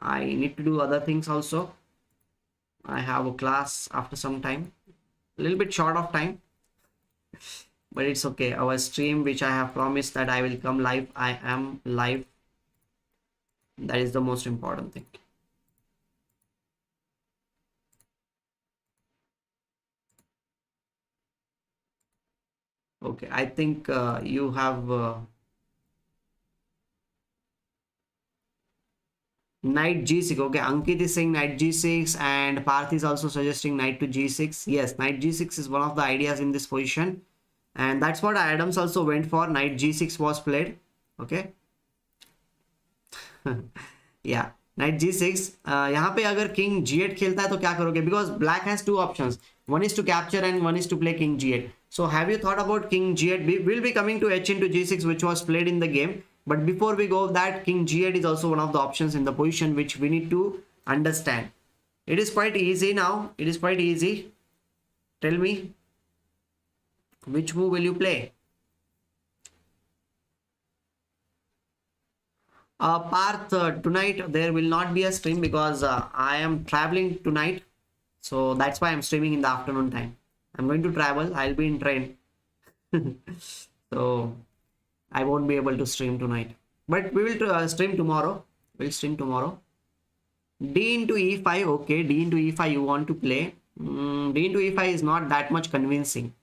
I need to do other things also. I have a class after some time, a little bit short of time, but it's okay. Our stream, which I have promised that I will come live, I am live. That is the most important thing. Okay, I think you have knight g6. Okay, Ankit is saying knight g6, and Parth is also suggesting knight to g6. Yes, knight g6 is one of the ideas in this position, and that's what Adams also went for. Knight g6 was played. Okay. Yeah, knight g6. यहाँ पे अगर king g8 खेलता है तो क्या करोगे? Because black has two options. One is to capture and one is to play king g8. So have you thought about king g8? We will be coming to h into g6, which was played in the game. But before we go that, king g8 is also one of the options in the position which we need to understand. It is quite easy now. It is quite easy. Tell me, which move will you play? Parth, tonight there will not be a stream, because I am traveling tonight. So that's why I'm streaming in the afternoon time. I'm going to travel. I'll be in train. So I won't be able to stream tonight. But we will stream tomorrow. We'll stream tomorrow. D into E5. Okay, D into E5 you want to play. D into E5 is not that much convincing.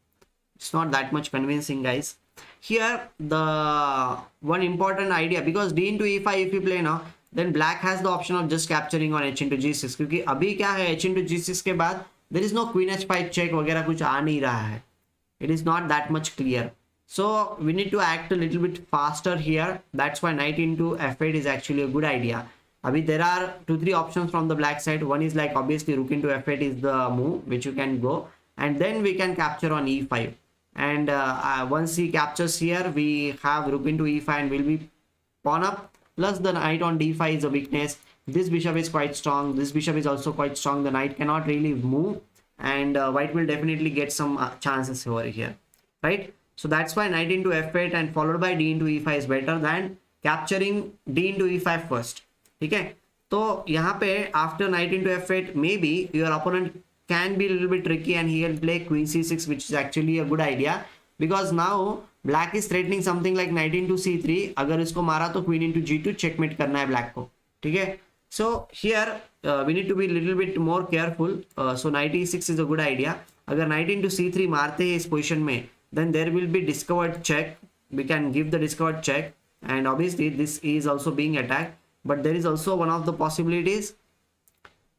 It's not that much convincing, guys. Here, the one important idea, because D into E5 if you play now, then black has the option of just capturing on H into G6. क्योंकि अभी क्या है, H into G6 के बाद there is no Queen H5 check वगैरह कुछ आ नहीं रहा है. It is not that much clear. So we need to act a little bit faster here. That's why knight into f8 is actually a good idea. Abhi there are 2-3 options from the black side. One is like obviously rook into f8 is the move which you can go, and then we can capture on e5. And once he captures here, we have rook into e5 and will be pawn up. Plus the knight on d5 is a weakness. This bishop is quite strong. This bishop is also quite strong. The knight cannot really move, and white will definitely get some chances over here, right? So that's why knight into f8 and followed by d into e5 is better than capturing d into e5 first. Okay, so यहाँ पे after knight into f8, maybe your opponent can be a little bit tricky and he will play queen c6, which is actually a good idea because now black is threatening something like knight into c3. अगर इसको मारा तो queen into g2 checkmate करना है black को, ठीक है? So here we need to be a little bit more careful. So knight e6 is a good idea. अगर knight into c3 मारते हैं इस position में, then there will be discovered check. We can give the discovered check, and obviously this is also being attacked. But there is also one of the possibilities.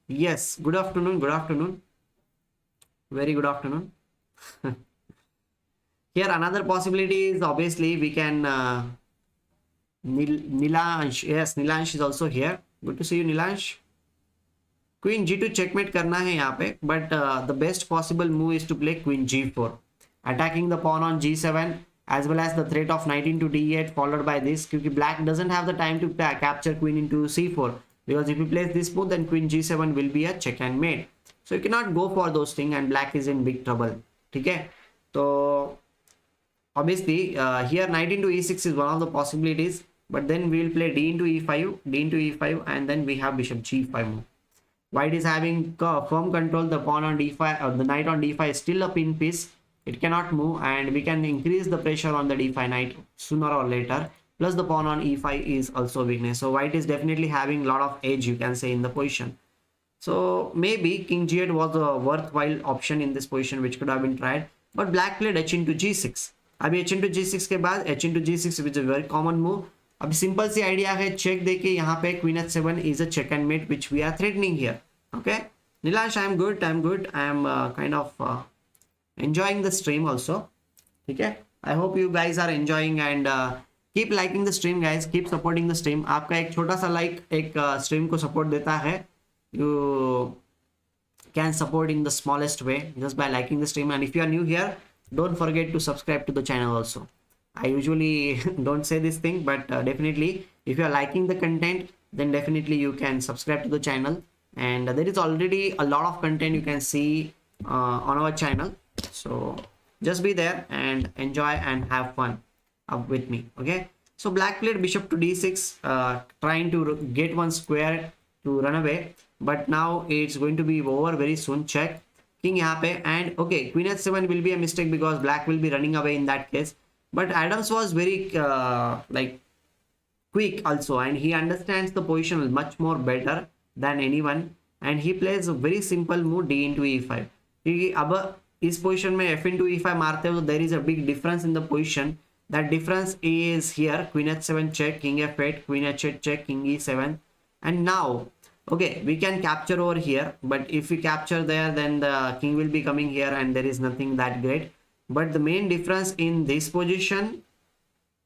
Yes, good afternoon, good afternoon. Very good afternoon. Here another possibility is obviously we can Nilansh. Yes, Nilansh is also here. Good to see you, Nilansh. Queen g2 checkmate करना है यहाँ पे, but the best possible move is to play queen g4, attacking the pawn on g7 as well as the threat of knight into d8 followed by this, because black doesn't have the time to capture queen into c4, because if you place this move then queen g7 will be a check and mate. So you cannot go for those things and black is in big trouble. Okay, so obviously here knight into e6 is one of the possibilities, but then we will play d into e5, and then we have bishop g5 move. White is having firm control. The pawn on d5 or the knight on d5 is still a pin piece. It cannot move, and we can increase the pressure on the d5 knight sooner or later. Plus the pawn on e5 is also weakness. So white is definitely having a lot of edge, you can say, in the position. So maybe king g8 was a worthwhile option in this position which could have been tried, but black played h into g6. अभी h into g6 के बाद h into g6 which is a very common move. अब simple सी idea है, check देके यहाँ पे queen h7 is a check and mate which we are threatening here. Okay, Nilash, I'm good. I'm kind of enjoying the stream also. Okay, I hope you guys are enjoying, and keep liking the stream, guys. Keep supporting the stream. आपका एक छोटा सा like एक stream को support देता है. You can support in the smallest way just by liking the stream, and if you are new here, don't forget to subscribe to the channel also. I usually don't say this thing, but definitely if you are liking the content, then definitely you can subscribe to the channel, and there is already a lot of content you can see on our channel. So just be there and enjoy and have fun with me. Okay, so black played bishop to d6, trying to get one square to run away, but now it's going to be over very soon. Check, king यहाँ पे, and okay, queen h7 will be a mistake because black will be running away in that case. But Adams was very like quick also, and he understands the position much more better than anyone, and he plays a very simple move d into e5. क्योंकि अब इस position में f into e5 मारते हो, there is a big difference in the position. That difference is here: queen h7 check, king f8, queen h8 check, king e7, and now okay, we can capture over here, but if we capture there, then the king will be coming here, and there is nothing that great. But the main difference in this position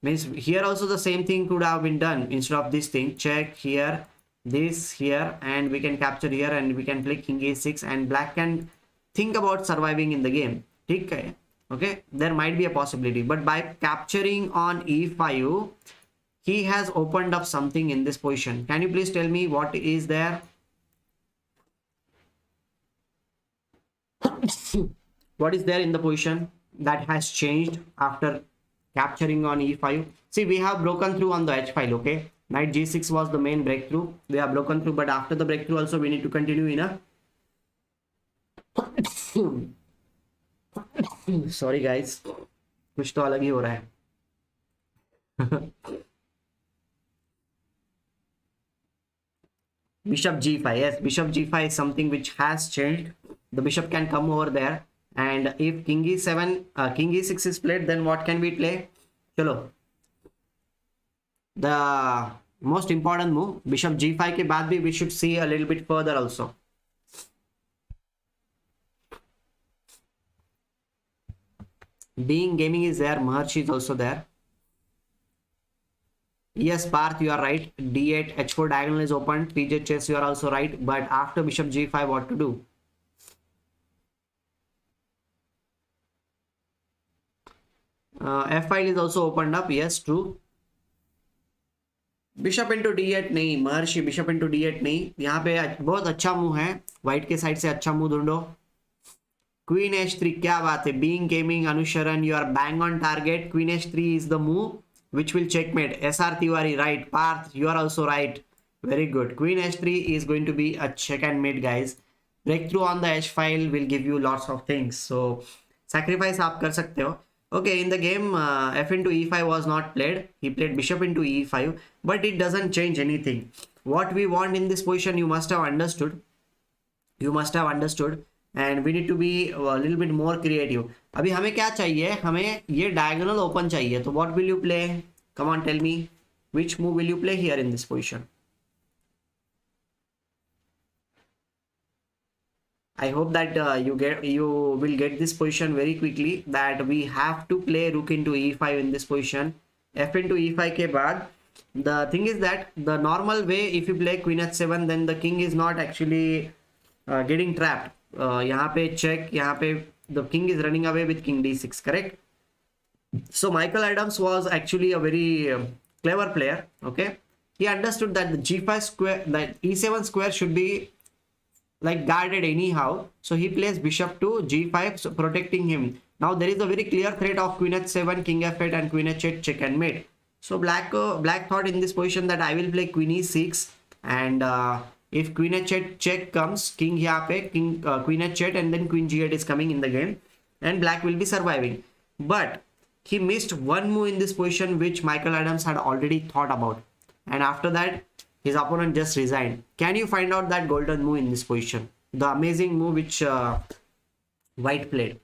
means here also the same thing could have been done. Instead of this thing, check here, this here, and we can capture here, and we can play king a6, and black can think about surviving in the game. Okay, there might be a possibility, but by capturing on e5, he has opened up something in this position. Can you please tell me what is there? What is there in the position that has changed after capturing on e5? See, we have broken through on the h file. Okay, knight g6 was the main breakthrough. We have broken through, but after the breakthrough also we need to continue in a sorry guys, कुछ तो अलग ही हो रहा है. Bishop g5. Yes, bishop g5 is something which has changed. The bishop can come over there, and if king e7, king e6 is played, then what can we play? Chalo, the most important move, bishop g5 के बाद भी we should see a little bit further also. Being gaming is there. Maharshi is also there. Yes, Parth, you are right. D8, H4 diagonal is open. PJ chess, you are also right. But after bishop G5, what to do? F file is also opened up. Yes, true. Bishop into D8 नहीं, महर्षि bishop into D8 नहीं. यहाँ पे बहुत अच्छा move है. White के side से अच्छा मूव ढूंढो. क्वीन H3, क्या बात है. बीइंग गेमिंग अनुशरण, you are bang on target. Queen H3 is the move which will checkmate. SR Tiwari, right. Parth, you are also right. Very good. Queen H3 is going to be a check and mate, guys. Breakthrough on the H file will give you lots of things. So sacrifice आप कर सकते हो. Okay, in the game, F into E5 was not played. He played bishop into E5, but it doesn't change anything. What we want in this position, you must have understood. You must have understood. And we need to be a little bit more creative. अभी हमें क्या चाहिए? हमें ये diagonal open चाहिए. तो what will you play? Come on, tell me. Which move will you play here in this position? I hope that you will get this position very quickly. That we have to play rook into E5 in this position. F into E5 के बाद the thing is that the normal way, if you play queen H7, then the king is not actually getting trapped. यहाँ पे check, यहाँ पे the king is running away with king D6, correct? So Michael Adams was actually a very clever player. Okay, he understood that the G5 square, that E7 square should be like guarded anyhow. So he plays bishop to G5, so protecting him. Now there is a very clear threat of queen H7, king F8, and queen H8 check and mate. So black thought in this position that I will play queen E6, and if queen H8 check comes, king यहाँ पे king queen H8 and then queen G8 is coming in the game, and black will be surviving. But he missed one move in this position which Michael Adams had already thought about, and after that his opponent just resigned. Can you find out that golden move in this position? The amazing move which white played.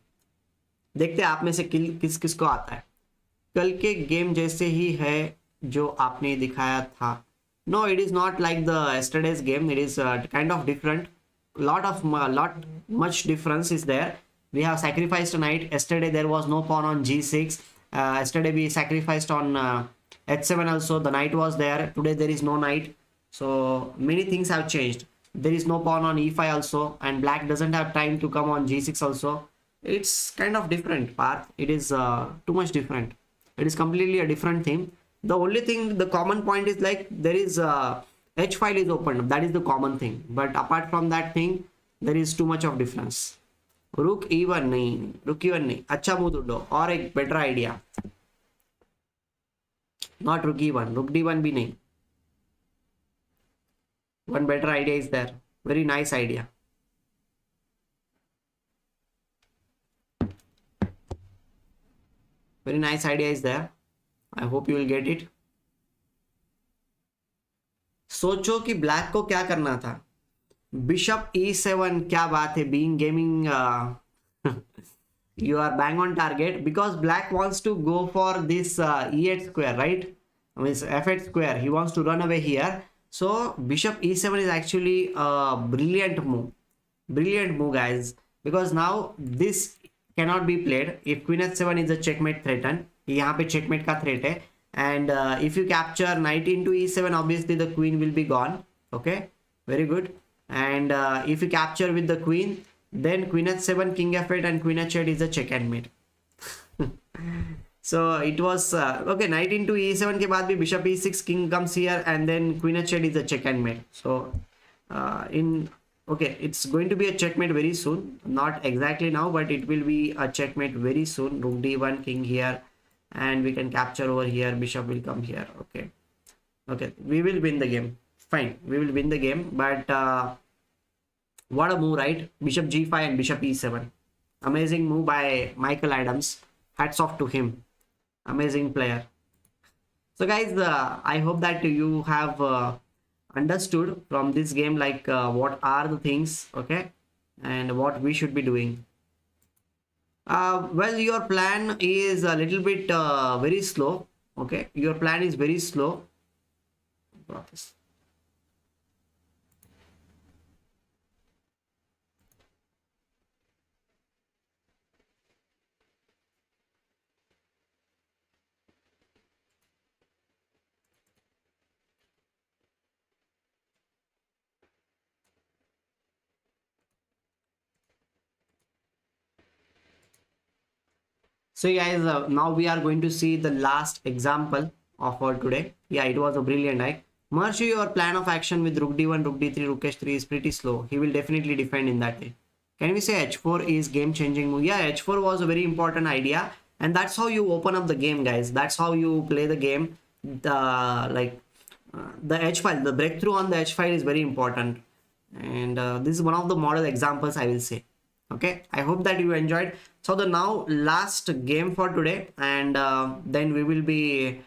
देखते हैं आप में से किस किस को आता है. कल के गेम जैसे ही है जो आपने दिखाया था. No, it is not like the yesterday's game. It is kind of different. Much difference is there. We have sacrificed a knight. Yesterday there was no pawn on G6. Yesterday we sacrificed on H7 also. The knight was there. Today there is no knight. So many things have changed. There is no pawn on E5 also, and black doesn't have time to come on G6 also. It's kind of different path. It is too much different. It is completely a different thing. The only thing, the common point is like there is H file is open. That is the common thing. But apart from that thing, there is too much of difference. Rook E1 नहीं, Rook E1 नहीं. अच्छा move ढूंढो और एक better idea. Not Rook E1, Rook D1 भी नहीं. One better idea is there. Very nice idea. Very nice idea is there. I hope you will get it. सोचो कि ब्लैक को क्या करना था. Bishop E7, क्या बात है. Being gaming, you are bang on target because black wants to go for this E8 square, right? I mean F8 square. He wants to run away here. So Bishop E7 is actually a brilliant move. Brilliant move, guys. Because now this cannot be played. If Queen H7 is a checkmate threaten, यहाँ पे checkmate का threat है. And if you capture knight into E7, obviously the queen will be gone. Okay, very good. And if you capture with the queen, then Queen H7, King F8, and Queen H8 is a check and mate. So it was okay. Knight into E7 के बाद भी Bishop E6, King comes here, and then Queen H8 is a check and mate. So okay, it's going to be a checkmate very soon. Not exactly now, but it will be a checkmate very soon. Rook D1, King here, and we can capture over here. Bishop will come here. Okay, we will win the game. Fine, we will win the game. But what a move, right? Bishop G5 and Bishop E7. Amazing move by Michael Adams. Hats off to him. Amazing player. So guys, I hope that you have understood from this game like what are the things, okay, and what we should be doing. Well, your plan is a little bit very slow. Okay, your plan is very slow. So guys, now we are going to see the last example of our today. Yeah, it was a brilliant hike. Mercy, your plan of action with rook d1, rook d3, rook h3 is pretty slow. He will definitely defend in that way. Can we say h4 is game changing move? Yeah, h4 was a very important idea, and that's how you open up the game, guys. That's how you play the game. The h file, the breakthrough on the h file is very important, and this is one of the model examples I will say. Okay, I hope that you enjoyed. So the now last game for today, and then we will be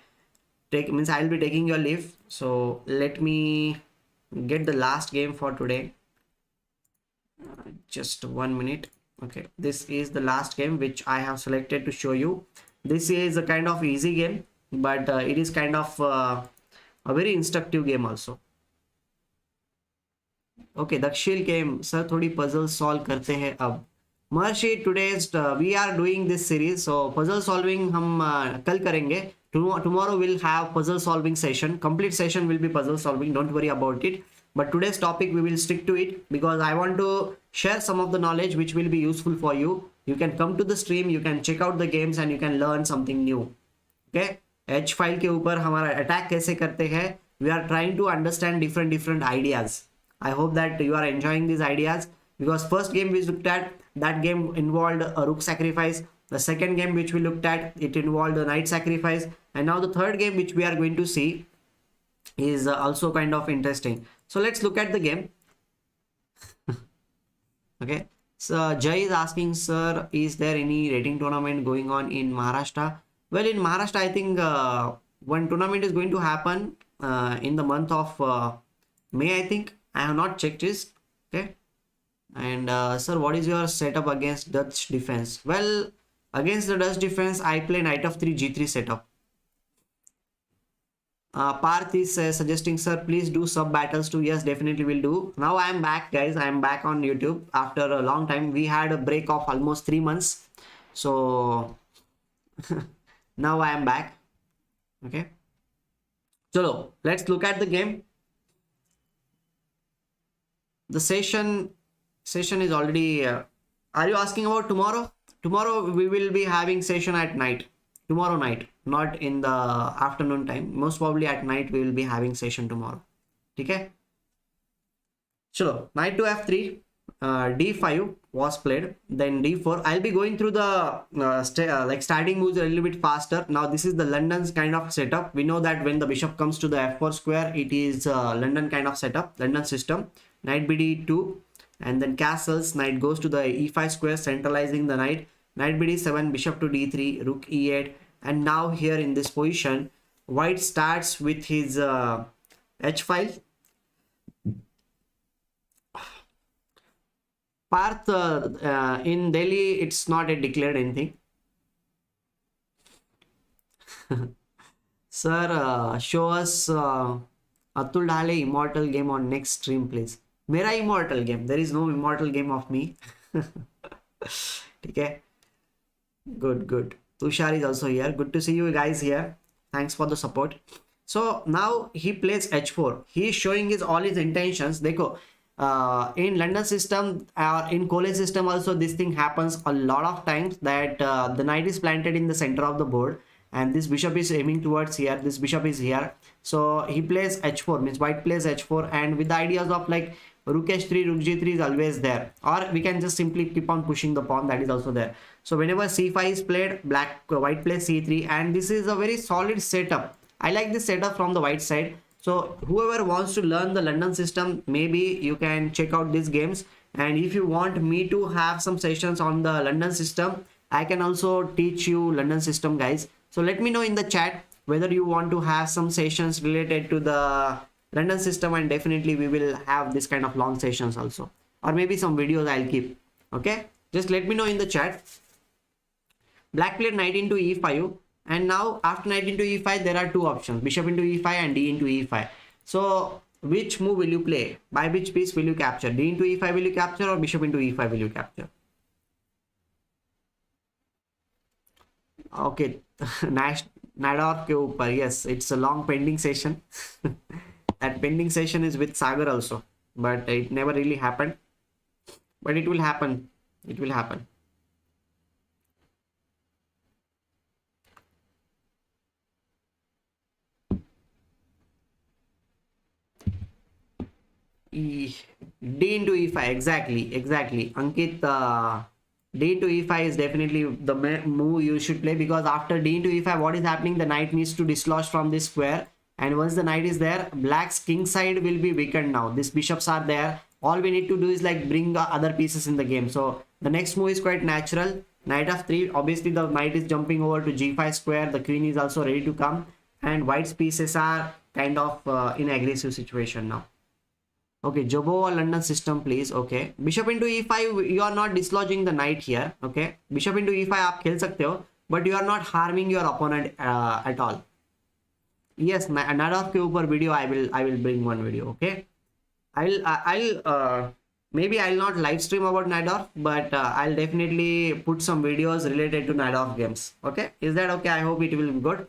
I'll be taking your leave. So let me get the last game for today. Just 1 minute. Okay, this is the last game which I have selected to show you. This is a kind of easy game, but it is kind of a very instructive game also. Okay, Dakshil came. Sir, थोड़ी puzzle solve करते हैं अब. Mahर्षि, today's we are doing this series, so puzzle solving हम कल करेंगे. Tomorrow we'll have puzzle solving session. Complete session will be puzzle solving. Don't worry about it. But today's topic we will stick to it because I want to share some of the knowledge which will be useful for you. You can come to the stream, you can check out the games, and you can learn something new. Okay? H file के ऊपर हमारा attack कैसे करते हैं? We are trying to understand different ideas. I hope that you are enjoying these ideas because first game we looked at, that game involved a rook sacrifice. The second game which we looked at, it involved a knight sacrifice, and now the third game which we are going to see is also kind of interesting. So let's look at the game. Okay, so Jay is asking, sir, is there any rating tournament going on in Maharashtra? Well, in Maharashtra, I think one tournament is going to happen in the month of May, I think. I have not checked this. Okay. And sir, what is your setup against Dutch defense? Well, against the Dutch defense, I play knight of 3 g3 setup. Parth is suggesting, sir, please do sub battles too. Yes, definitely will do. Now I am back, guys. I am back on YouTube after a long time. We had a break of almost 3 months. So now I am back. Okay. So let's look at the game. The session is already are you asking about tomorrow? Tomorrow we will be having session at night. Tomorrow night, not in the afternoon time. Most probably at night we will be having session tomorrow. Okay. So knight to f3, d5 was played, then d4. I'll be going through the starting moves a little bit faster. Now this is the London's kind of setup. We know that when the bishop comes to the f4 square, it is London kind of setup, London system. Knight bd2, and then castles. Knight goes to the e5 square, centralizing the knight. Knight bd7, bishop to d3, rook e8, and now here in this position, white starts with his h file. Parth, in Delhi, it's not yet declared anything. Sir, show us Atul Dahale immortal game on next stream, please. Mera immortal game. There is no immortal game of me. Okay. Good. Tushar is also here. Good to see you guys here. Thanks for the support. So now he plays h4. He is showing all his intentions. Dekho, in London system or in college system also this thing happens a lot of times that the knight is planted in the center of the board and this bishop is aiming towards here. This bishop is here. So he plays h4, means white plays h4, and with the ideas of like rook h3, rook g3 is always there, or we can just simply keep on pushing the pawn, that is also there. So whenever c5 is played, white plays c3, and this is a very solid setup. I like this setup from the white side. So whoever wants to learn the London system, maybe you can check out these games. And if you want me to have some sessions on the London system, I can also teach you London system, guys. So let me know in the chat whether you want to have some sessions related to the London system, and definitely we will have this kind of long sessions also, or maybe some videos I'll keep. Okay, just let me know in the chat. Black played knight into e5, and now after knight into e5 there are two options, bishop into e5 and d into e5. So which move will you play? By which piece will you capture? D into e5 will you capture, or bishop into e5 will you capture? Okay, Nadov ke upar. Yes, it's a long pending session. That pending session is with Sagar also, but it never really happened. But it will happen. It will happen. D into e5, exactly Ankit. D into e5 is definitely the move you should play, because after D into e5 what is happening, the knight needs to dislodge from this square, and once the knight is there, black's king side will be weakened. Now these bishops are there, all we need to do is like bring other pieces in the game. So the next move is quite natural. Knight f3, obviously the knight is jumping over to g5 square, the queen is also ready to come, and white's pieces are kind of in aggressive situation now. Okay, Jobo or London system please. Okay, bishop into e5, you are not dislodging the knight here. Okay, bishop into e5 आप खेल सकते हो, but you are not harming your opponent at all. Yes, Nadov के ऊपर video I will bring one video. Okay, I'll maybe I'll not live stream about Nadov, but I'll definitely put some videos related to Nadov games. Okay, is that okay? I hope it will be good.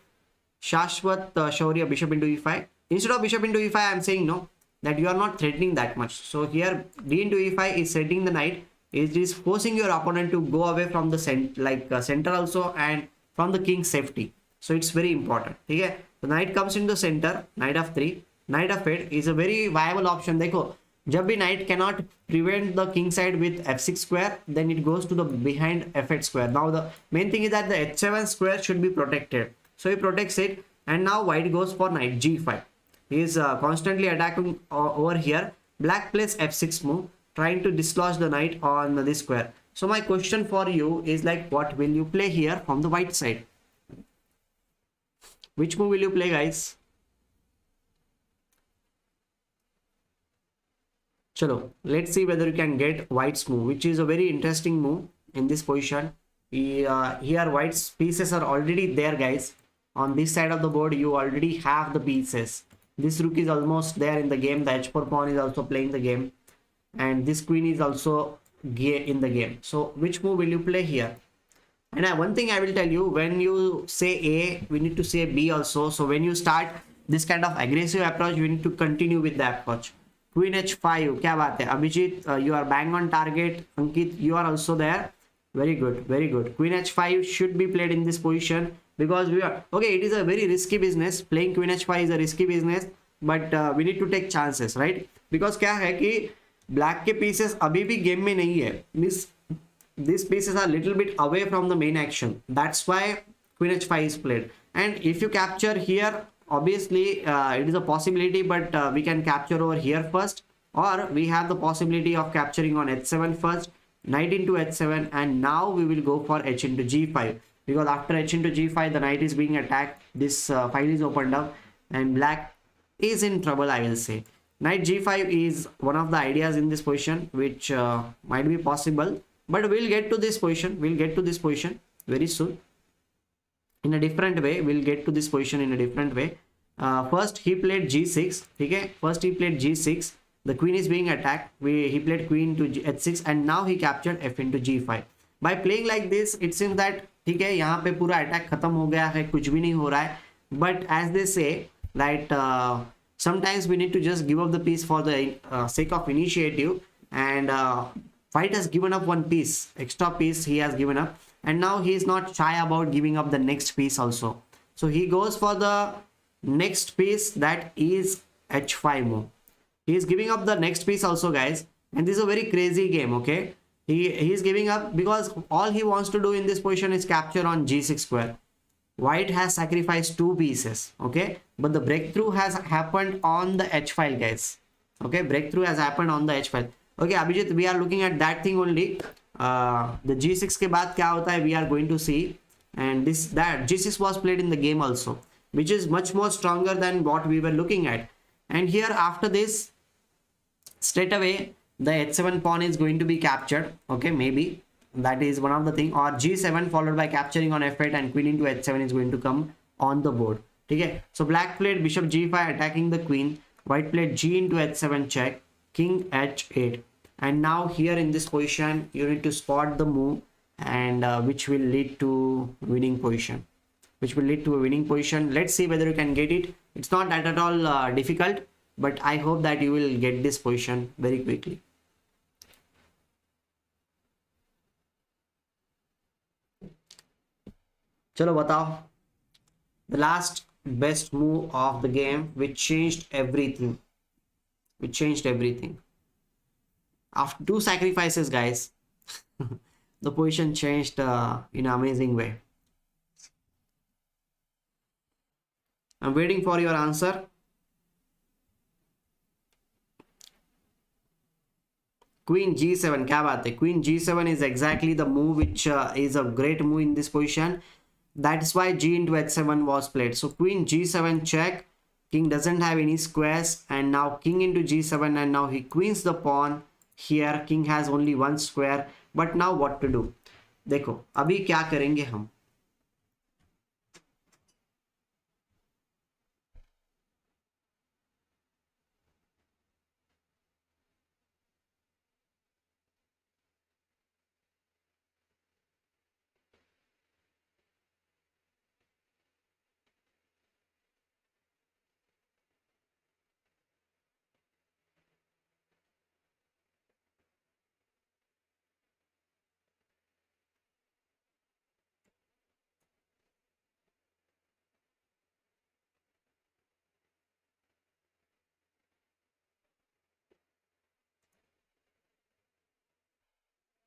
Shashwat Shaurya, bishop into e5. Instead of bishop into e5, I'm saying no, that you are not threatening that much. So here d into e5 is threatening the knight. It is forcing your opponent to go away from the center also, and from the king's safety. So it's very important. Okay, the knight comes into the center. Knight f3, knight f8 is a very viable option. देखो, जब भी knight cannot prevent the king side with f6 square, then it goes to the behind f8 square. Now the main thing is that the h7 square should be protected. So he protects it, and now white goes for knight g5. He is constantly attacking over here. Black plays f6 move, trying to dislodge the knight on this square. So my question for you is like, what will you play here from the white side? Which move will you play, guys? Chalo, let's see whether you can get white's move, which is a very interesting move in this position. Here white's pieces are already there, guys. On this side of the board, you already have the pieces. This rook is almost there in the game. The h4 pawn is also playing the game, and this queen is also in the game. So which move will you play here? And one thing I will tell you, when you say A, we need to say B also. So when you start this kind of aggressive approach, you need to continue with the approach. Queen h5, क्या बात है? Abhijit, you are bang on target. Ankit, you are also there. Very good, very good. Queen h5 should be played in this position, because we are okay. It is a very risky business. Playing queen h5 is a risky business, but we need to take chances, right? Because क्या है कि black के pieces अभी भी game में नहीं है. These pieces are little bit away from the main action. That's why queen h5 is played. And if you capture here, obviously it is a possibility, but we can capture over here first, or we have the possibility of capturing on h7 first, knight into h7, and now we will go for h into g5, because after h into g5 the knight is being attacked. This file is opened up, and black is in trouble, I will say. Knight g5 is one of the ideas in this position, which might be possible, but we'll get to this position. We'll get to this position very soon in a different way. We'll get to this position in a different way. First he played g6. Okay, first he played g6. The queen is being attacked. He played queen to h6, and now he captured f into g5. By playing like this, it seems that ठीक है, यहाँ पे पूरा attack खत्म हो गया है, कुछ भी नहीं हो रहा है. But as they say that sometimes we need to just give up the piece for the sake of initiative, and white has given up one piece, extra piece he has given up, and now he is not shy about giving up the next piece also. So he goes for the next piece, that is h5 move. He is giving up the next piece also, guys, and this is a very crazy game. Okay, he is giving up because all he wants to do in this position is capture on g6 square. White has sacrificed two pieces. Okay, but the breakthrough has happened on the h file, guys. Okay, breakthrough has happened on the h file. Okay, Abhijit, we are looking at that thing only. The g6 के बाद क्या होता है, we are going to see, and that g6 was played in the game also, which is much more stronger than what we were looking at. And here after this, straight away the h7 pawn is going to be captured. Okay, maybe that is one of the thing, or g7 followed by capturing on f8, and queen into h7 is going to come on the board. Okay, so black played bishop g5 attacking the queen. White played g into h7 check, king h8, and now here in this position you need to spot the move, and which will lead to winning position, which will lead to a winning position. Let's see whether you can get it. It's not that at all difficult, but I hope that you will get this position very quickly. Chalo batao, the last best move of the game, which changed everything. We changed everything. After 2 sacrifices, guys, the position changed in an amazing way. I'm waiting for your answer. Queen G7, क्या बात है? Queen G7 is exactly the move which is a great move in this position. That's why G into H7 was played. So Queen G7 check. King doesn't have any squares, and now King into G7, and now he queens the pawn. Here King has only 1 square. But now what to do? देखो अभी क्या करेंगे हम?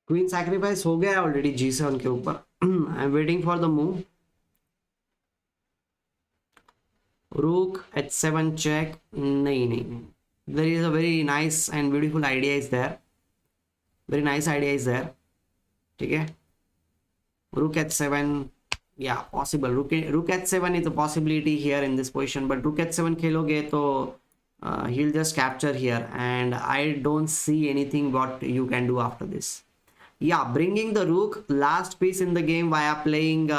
Queen sacrifice हो गया already G7 के ऊपर. I am waiting for the move. Rook H7 check. नहीं. There is a very nice and beautiful idea is there. Very nice idea is there. ठीक है. Rook H7. Yeah, possible. Rook H7 is a possibility here in this position, but Rook H7 खेलोगे तो he'll just capture here, and I don't see anything what you can do after this. Yeah, bringing the Rook last piece in the game via playing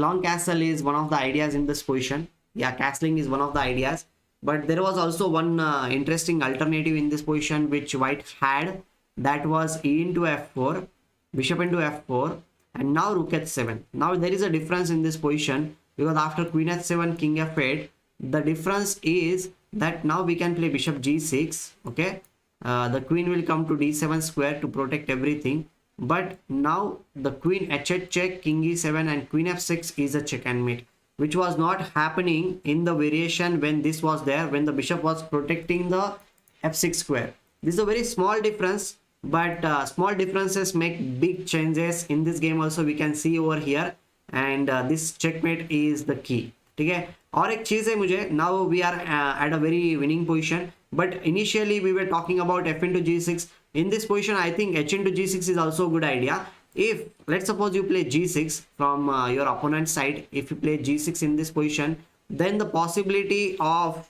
long castle is one of the ideas in this position. Yeah, castling is one of the ideas, but there was also one interesting alternative in this position which white had. That was E into F4, bishop into F4, and now Rook H7. Now there is a difference in this position because after Queen H7, King F8, the difference is that now we can play bishop G6. Okay, the queen will come to D7 square to protect everything, but now the queen H8 check, King E7, and Queen F6 is a check and mate, which was not happening in the variation when this was there, when the bishop was protecting the F6 square. This is a very small difference, but small differences make big changes in this game. Also we can see over here, and this checkmate is the key. ठीक है. और एक चीज है मुझे, now we are at a very winning position, but initially we were talking about F into G6. In this position I think H into G6 is also a good idea. If let's suppose you play G6 from your opponent's side, if you play G6 in this position, then the possibility of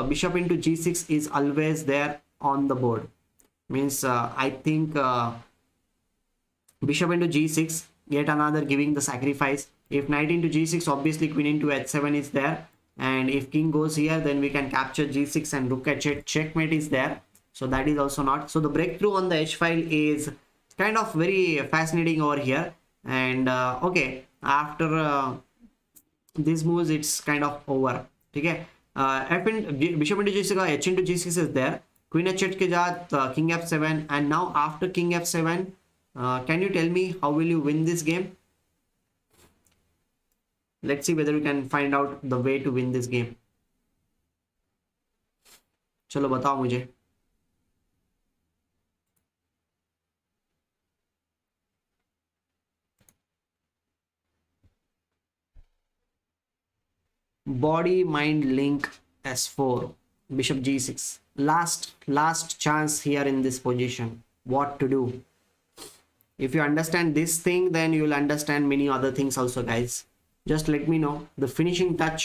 bishop into G6 is always there on the board. Means I think bishop into G6, yet another giving the sacrifice. If knight into G6, obviously queen into H7 is there, and if king goes here, then we can capture G6 and Rook H8 checkmate is there. So that is also not. So the breakthrough on the H file is kind of very fascinating over here. And okay, after these moves, it's kind of over. Okay, bishop into G6, H into G6 is there. Queen H8 के साथ King F7, and now after King F7, can you tell me how will you win this game? Let's see whether we can find out the way to win this game. चलो बताओ मुझे. Body mind link S4, bishop G6. Last chance here in this position. What to do? If you understand this thing, then you will understand many other things also, guys. Just let me know the finishing touch.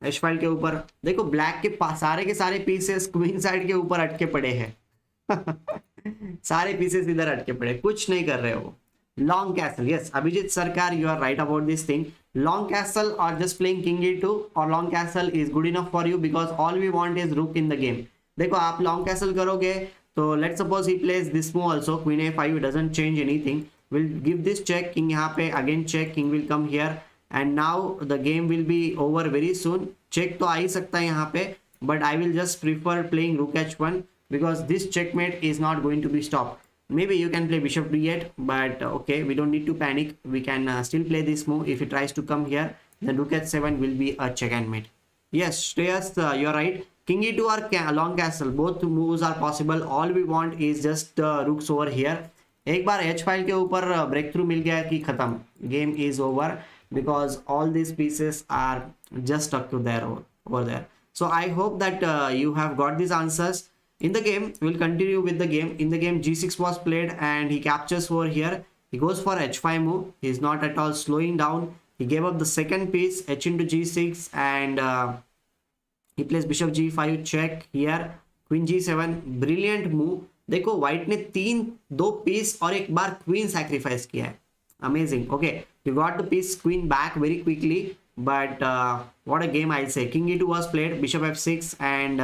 H file के ऊपर देखो, black के सारे pieces queen side के ऊपर अटके पड़े हैं. सारे पीसेस इधर अटके पड़े, कुछ नहीं कर रहे हो. Long castle, yes Abhijit Sarkar, you are right about this thing. Long castle और जस्ट प्लेइंग किंग E2 और long castle is good enough for you, because all we want is rook in the game. देखो आप long castle करोगे तो let's suppose he plays this move also, queen A5 doesn't change anything. Will give this check, king यहाँ पे again check, king will come here, and now the game will be over very soon. Check तो आ ही सकता है यहाँ पे, but I will just prefer playing rook H1 because this checkmate is not going to be stopped. Maybe you can play bishop D8, but okay, we don't need to panic. We can still play this move. If he tries to come here, then rook H7 will be a check and mate. Yes, Shreyas, you're right. King e2 or long castle, both moves are possible. All we want is just rooks over here. एक बार h file के ऊपर break through मिल गया कि खत्म, game is over, because all these pieces are just stuck to there over there. So I hope that you have got these answers. In the game, we'll continue with the game. In the game, g6 was played and he captures over here. He goes for h5 move. He's not at all slowing down. He gave up the second piece, h into g6, and he plays bishop g5 check here, queen g7. Brilliant move. देखो white ने दो piece और एक बार queen sacrifice किया है. Amazing. Okay, you got the piece queen back very quickly, but what a game, I'll say. King e2 was played, bishop f6, and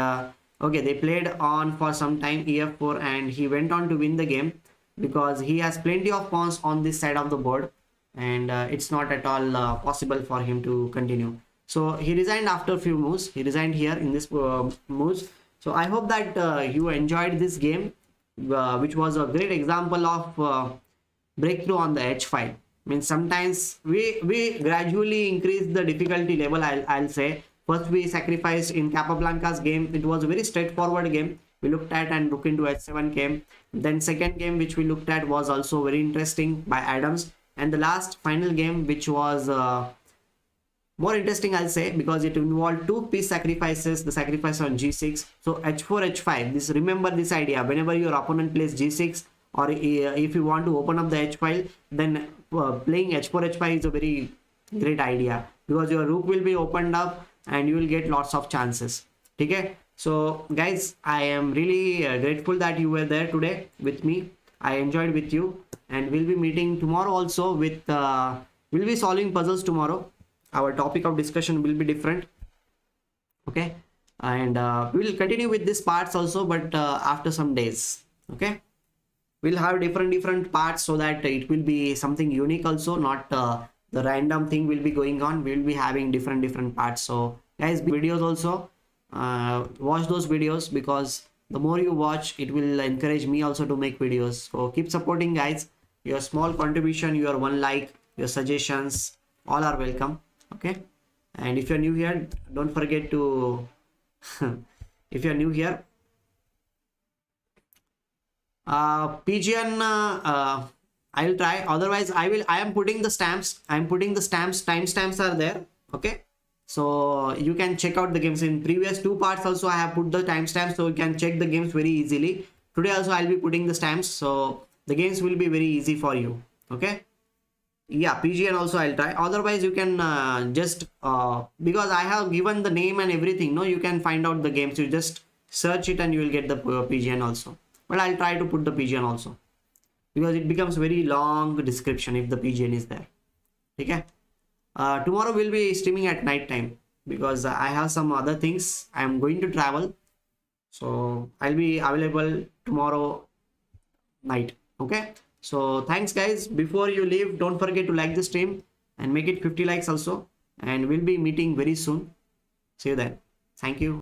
okay, they played on for some time ef4, and he went on to win the game because he has plenty of pawns on this side of the board, and it's not at all possible for him to continue. So he resigned after a few moves. He resigned here in this moves. So I hope that you enjoyed this game, which was a great example of breakthrough on the h file. Means sometimes we gradually increase the difficulty level. I'll say first we sacrificed in Capablanca's game. It was a very straightforward game. We looked at and rook into h7 came. Then second game which we looked at was also very interesting by Adams, and the last final game which was more interesting, I'll say, because it involved two piece sacrifices, the sacrifice on g6. So h4 h5, this, remember this idea, whenever your opponent plays g6, or if you want to open up the h file, then playing h4 h5 is a very great idea, because your rook will be opened up and you will get lots of chances. Okay, so guys, I am really grateful that you were there today with me. I enjoyed with you, and we'll be meeting tomorrow also with we'll be solving puzzles tomorrow. Our topic of discussion will be different. Okay, and we will continue with these parts also, but after some days. Okay, we'll have different parts so that it will be something unique also, not the random thing will be going on. We will be having different parts. So guys, videos also, watch those videos, because the more you watch, it will encourage me also to make videos. So keep supporting, guys. Your small contribution, your one like, your suggestions, all are welcome. Okay, and if you're new here, don't forget to if you're new here, PGN I'll try, otherwise I am putting the stamps. I'm putting the stamps, timestamps are there. Okay, so you can check out the games. In previous two parts also I have put the timestamps, so you can check the games very easily. Today also I'll be putting the stamps, so the games will be very easy for you. Okay, yeah, PGN also I'll try. Otherwise you can just because I have given the name and everything, no, you can find out the games. You just search it and you will get the PGN also. But I'll try to put the PGN also, because it becomes very long description if the PGN is there. Okay, tomorrow we'll be streaming at night time, because I have some other things. I am going to travel, so I'll be available tomorrow night. Okay, so thanks guys. Before you leave, don't forget to like the stream and make it 50 likes also, and we'll be meeting very soon. See you then. Thank you.